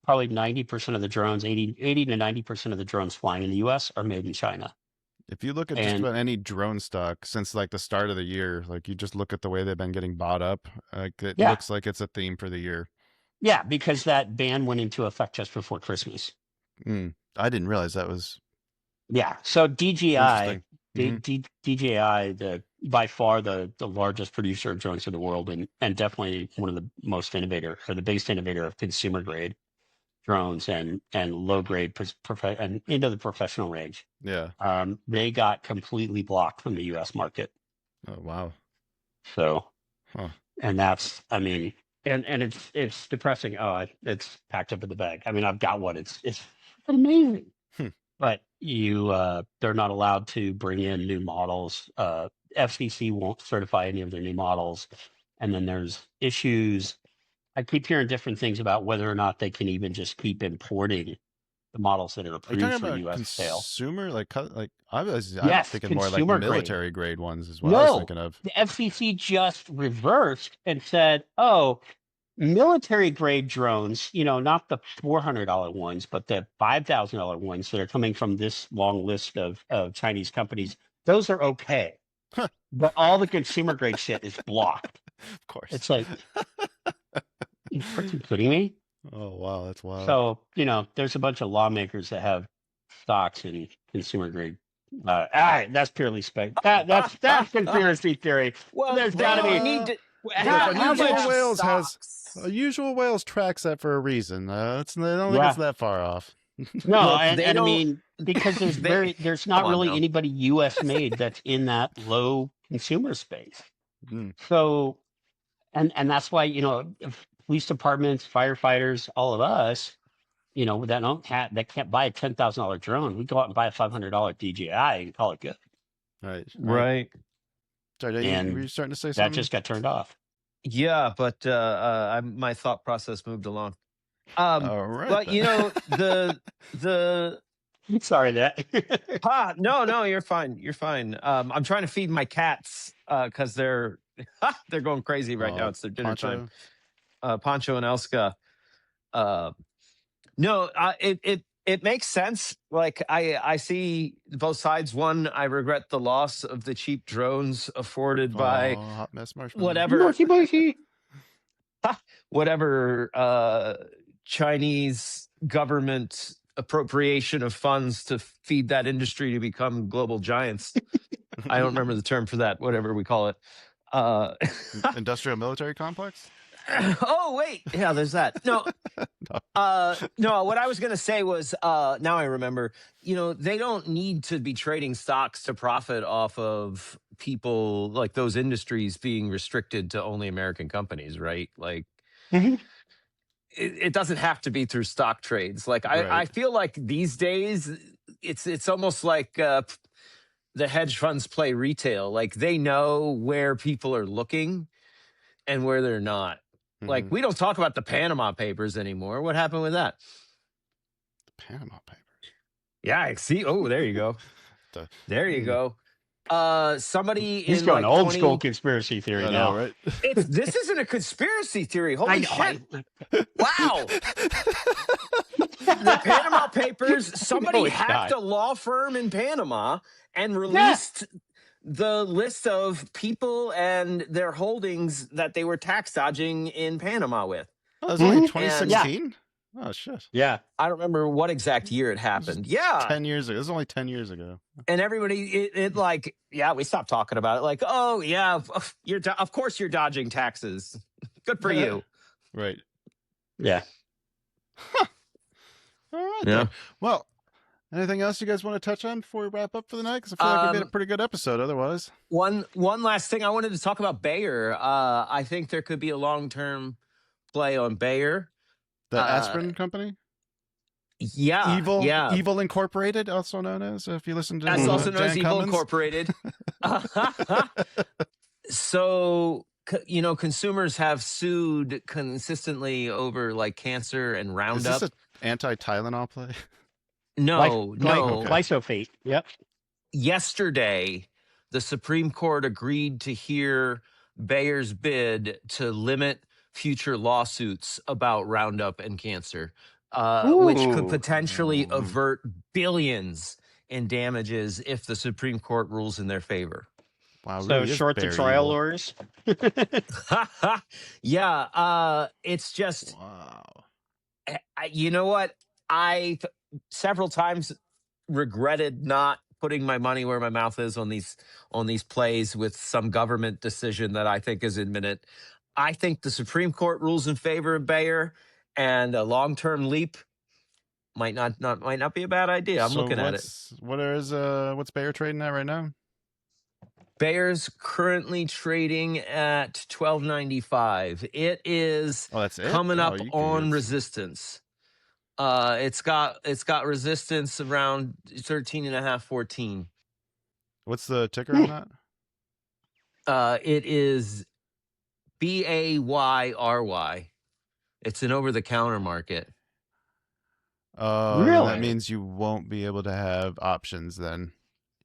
Speaker 4: probably 90% of the drones, 80 to 90% of the drones flying in the U.S. are made in China.
Speaker 1: If you look at just
Speaker 4: And
Speaker 1: about any drone stock since like the start of the year, like you just look at the way they've been getting bought up, like it
Speaker 4: yeah,
Speaker 1: looks like it's a theme for the year.
Speaker 4: yeah, because that ban went into effect just before Christmas.
Speaker 1: I didn't realize that was
Speaker 4: Yeah, so DJI,
Speaker 1: interesting.
Speaker 4: DJI, by far the largest producer of drones in the world, and definitely one of the most innovator or the biggest innovator of consumer grade drones and low grade and into the professional range.
Speaker 1: Yeah.
Speaker 4: They got completely blocked from the U.S. market.
Speaker 1: Oh wow.
Speaker 4: So,
Speaker 1: Huh.
Speaker 4: and that's, I mean, and it's depressing. Oh, it's packed up in the bag. I mean, I've got one. It's amazing. But they're not allowed to bring in new models. FCC won't certify any of their new models. And then there's issues. I keep hearing different things about whether or not they can even just keep importing the models that are
Speaker 1: Are you
Speaker 4: approved
Speaker 1: talking
Speaker 4: for
Speaker 1: about
Speaker 4: U.S. sale.
Speaker 1: consumer? I'm
Speaker 4: Yes,
Speaker 1: thinking more like
Speaker 4: consumer grade.
Speaker 1: military grade ones is what I was
Speaker 4: No,
Speaker 1: thinking of.
Speaker 4: the FCC just reversed and said, oh, military grade drones, not the $400 ones, but the $5,000 ones that are coming from this long list of Chinese companies those are okay.
Speaker 1: Huh.
Speaker 4: But all the consumer grade shit is blocked.
Speaker 1: Of course.
Speaker 4: It's like, you freaking kidding me?
Speaker 1: Oh wow, that's wild.
Speaker 4: So, there's a bunch of lawmakers that have stocks in consumer grade. That's purely that's conspiracy theory.
Speaker 2: Well,
Speaker 4: There's
Speaker 2: they
Speaker 4: got to
Speaker 2: don't
Speaker 4: be.
Speaker 2: need to.
Speaker 4: How
Speaker 1: Unusual
Speaker 4: much-
Speaker 1: Whales has
Speaker 2: stocks.
Speaker 1: Usual Whales tracks that for a reason. I don't think
Speaker 4: Yeah.
Speaker 1: it's that far off.
Speaker 4: No,
Speaker 2: Look,
Speaker 4: and
Speaker 2: they
Speaker 4: I
Speaker 2: don't-
Speaker 4: mean, because there's not
Speaker 2: Come on
Speaker 4: really
Speaker 2: now.
Speaker 4: anybody U.S. made that's in that low consumer space.
Speaker 1: Mm.
Speaker 4: So, and that's why if police departments, firefighters, all of us, that can't buy a $10,000 drone. We go out and buy a $500 DJI and call it good.
Speaker 1: Right.
Speaker 2: Right.
Speaker 1: Sorry,
Speaker 4: And
Speaker 1: were you starting to say
Speaker 4: That
Speaker 1: something?
Speaker 4: just got turned off.
Speaker 2: Yeah, but my thought process moved along.
Speaker 1: All right.
Speaker 2: But
Speaker 1: then.
Speaker 2: the
Speaker 4: Sorry that.
Speaker 2: no, you're fine. You're fine. I'm trying to feed my cats because they're going crazy right now. It's their dinner
Speaker 1: Poncho.
Speaker 2: time. Poncho and Elska. No, it makes sense. Like I see both sides. One, I regret the loss of the cheap drones afforded by
Speaker 1: Hot mess marshmallow.
Speaker 2: whatever Chinese government appropriation of funds to feed that industry to become global giants. I don't remember the term for that, whatever we call it.
Speaker 1: Industrial military complex.
Speaker 2: Oh wait, yeah, there's that. No, no. What I was gonna say was, now I remember. They don't need to be trading stocks to profit off of people like those industries being restricted to only American companies, right? Like,
Speaker 4: Mhm.
Speaker 2: it doesn't have to be through stock trades. Like, I
Speaker 1: Right.
Speaker 2: feel like these days, it's almost like the hedge funds play retail. Like they know where people are looking and where they're not. Like,
Speaker 1: Mhm.
Speaker 2: we don't talk about the Panama Papers anymore. What happened with that?
Speaker 1: The Panama Papers.
Speaker 2: Yeah, I see. Oh, there you go.
Speaker 1: The-
Speaker 2: There you go. Somebody
Speaker 4: He's
Speaker 2: in
Speaker 4: going
Speaker 2: like
Speaker 4: old
Speaker 2: 20
Speaker 4: school conspiracy theory
Speaker 1: I
Speaker 4: now.
Speaker 1: know, right?
Speaker 2: This isn't a conspiracy theory.
Speaker 4: I
Speaker 2: Holy
Speaker 4: know,
Speaker 2: shit. Wow. The Panama Papers, somebody
Speaker 4: Holy
Speaker 2: hacked
Speaker 4: God.
Speaker 2: a law firm in Panama and released the list of people and their holdings that they were tax dodging in Panama with.
Speaker 1: Oh, it was only
Speaker 4: Mhm.
Speaker 1: 2016. Oh shit!
Speaker 4: Yeah.
Speaker 2: I don't remember what exact year it happened. Yeah.
Speaker 1: 10 years ago. It was only 10 years ago.
Speaker 2: And everybody, it like, yeah, we stopped talking about it. Like, oh yeah, of course you're dodging taxes. Good for you.
Speaker 1: Right.
Speaker 4: Yeah.
Speaker 1: All right.
Speaker 2: Yeah.
Speaker 1: Then. Well, anything else you guys want to touch on before we wrap up for the night? Because I feel like we made a pretty good episode otherwise.
Speaker 2: One last thing I wanted to talk about Bayer. I think there could be a long-term play on Bayer.
Speaker 1: The aspirin company?
Speaker 2: Yeah.
Speaker 1: Evil,
Speaker 2: Yeah.
Speaker 1: Evil Incorporated, also known as, if you listen to
Speaker 2: That's also known as
Speaker 1: Jan
Speaker 2: Evil
Speaker 1: Cummins.
Speaker 2: Incorporated. So, consumers have sued consistently over like cancer and
Speaker 1: Is
Speaker 2: Roundup.
Speaker 1: this an anti-Tylenol play?
Speaker 2: No.
Speaker 4: Glyphosate. Yep.
Speaker 2: Yesterday, the Supreme Court agreed to hear Bayer's bid to limit future lawsuits about Roundup and cancer, which could
Speaker 4: Ooh.
Speaker 2: potentially avert billions in damages if the Supreme Court rules in their favor.
Speaker 1: Wow,
Speaker 4: So
Speaker 1: really is
Speaker 4: short the
Speaker 1: Bayer
Speaker 4: trial
Speaker 1: evil.
Speaker 4: lawyers.
Speaker 2: Yeah, it's just,
Speaker 1: Wow.
Speaker 2: you know what? I several times regretted not putting my money where my mouth is on these plays with some government decision that I think is imminent. I think the Supreme Court rules in favor of Bayer, and a long-term leap might not be a bad idea. I'm looking at it.
Speaker 1: What's Bayer trading at right now?
Speaker 2: Bayer's currently trading at $12.95. It is
Speaker 1: Oh, that's it.
Speaker 2: coming up
Speaker 1: you
Speaker 2: on
Speaker 1: can-
Speaker 2: resistance. It's got resistance around 13.5, 14.
Speaker 1: What's the ticker on that?
Speaker 2: It is BAYRY. It's an over-the-counter market.
Speaker 1: Oh, then
Speaker 4: Really?
Speaker 1: that means you won't be able to have options then.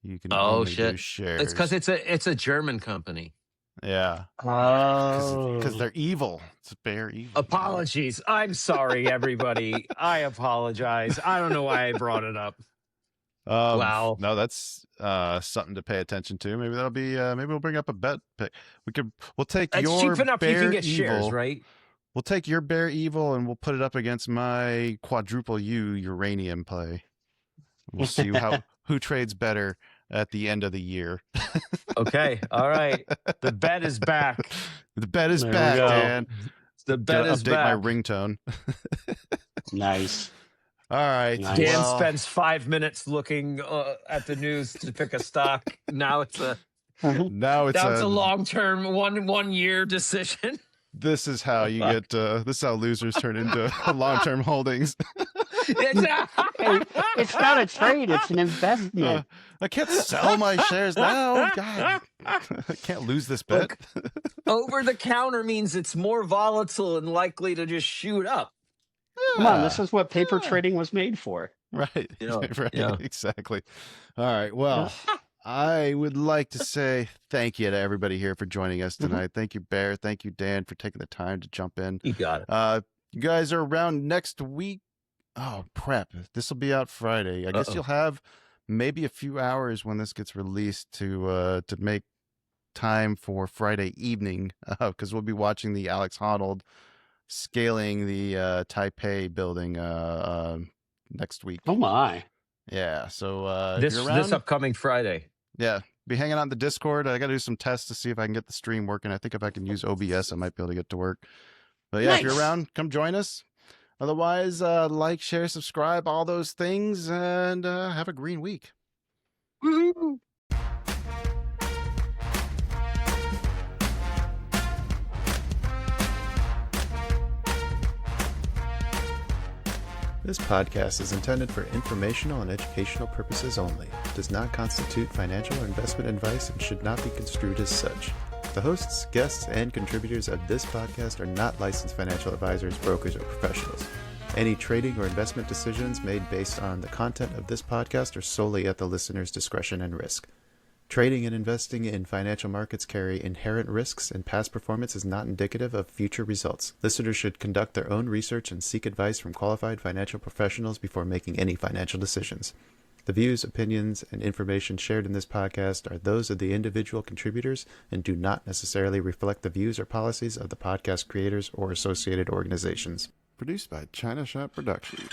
Speaker 1: You can
Speaker 2: Oh,
Speaker 1: only do
Speaker 2: shit.
Speaker 1: shares.
Speaker 2: It's because it's a German company.
Speaker 1: Yeah.
Speaker 4: Oh.
Speaker 1: Because they're evil. It's Bayer evil.
Speaker 2: Apologies. I'm sorry, everybody. I apologize. I don't know why I brought it up. Wow.
Speaker 1: No, that's something to pay attention to. Maybe that'll be. Maybe we'll bring up a bet pick. We'll take
Speaker 2: It's
Speaker 1: your
Speaker 2: cheap enough you
Speaker 1: Bear
Speaker 2: can get
Speaker 1: Evil.
Speaker 2: shares, right?
Speaker 1: We'll take your Bear Evil and we'll put it up against my quadruple U uranium play. We'll see who trades better at the end of the year.
Speaker 2: Okay. All right. The bet is back.
Speaker 1: The bet is
Speaker 4: There we
Speaker 1: back,
Speaker 4: go.
Speaker 1: Dan.
Speaker 2: The bet
Speaker 1: Gotta
Speaker 2: is
Speaker 1: update
Speaker 2: back.
Speaker 1: my ringtone.
Speaker 4: Nice.
Speaker 1: All right.
Speaker 4: Nice.
Speaker 2: Dan
Speaker 1: well,
Speaker 2: spends 5 minutes looking at the news to pick a stock. Now it's a
Speaker 1: now it's
Speaker 2: a long-term 1 year decision.
Speaker 1: This is how you get. This is how losers turn into long-term holdings.
Speaker 4: It's not a trade, it's an investment.
Speaker 1: I can't sell my shares now. God, I can't lose this bet.
Speaker 2: Over the counter means it's more volatile and likely to just shoot up.
Speaker 4: Come on, this is what paper trading was made for.
Speaker 1: Right.
Speaker 2: Yeah,
Speaker 1: Right.
Speaker 2: yeah.
Speaker 1: Exactly. All right. Well, I would like to say thank you to everybody here for joining us tonight. Thank you, Bear. Thank you, Dan, for taking the time to jump in.
Speaker 2: You got it.
Speaker 1: You guys are around next week. Oh, prep. This will be out Friday. I guess you'll have maybe a few hours when this gets released to make time for Friday evening, because we'll be watching the Alex Honnold scaling the Taipei building next week.
Speaker 4: Oh my.
Speaker 1: Yeah. So
Speaker 2: This
Speaker 1: if you're around,
Speaker 2: upcoming Friday.
Speaker 1: yeah, be hanging out in the Discord. I got to do some tests to see if I can get the stream working. I think if I can use OBS, I might be able to get to work. But yeah, if you're
Speaker 4: Nice.
Speaker 1: around, come join us. Otherwise, like, share, subscribe, all those things, and have a green week.
Speaker 2: Woo!
Speaker 3: This podcast is intended for informational and educational purposes only. It does not constitute financial or investment advice and should not be construed as such. The hosts, guests, and contributors of this podcast are not licensed financial advisors, brokers, or professionals. Any trading or investment decisions made based on the content of this podcast are solely at the listener's discretion and risk. Trading and investing in financial markets carry inherent risks, and past performance is not indicative of future results. Listeners should conduct their own research and seek advice from qualified financial professionals before making any financial decisions. The views, opinions, and information shared in this podcast are those of the individual contributors and do not necessarily reflect the views or policies of the podcast creators or associated organizations.
Speaker 1: Produced by China Shop Productions.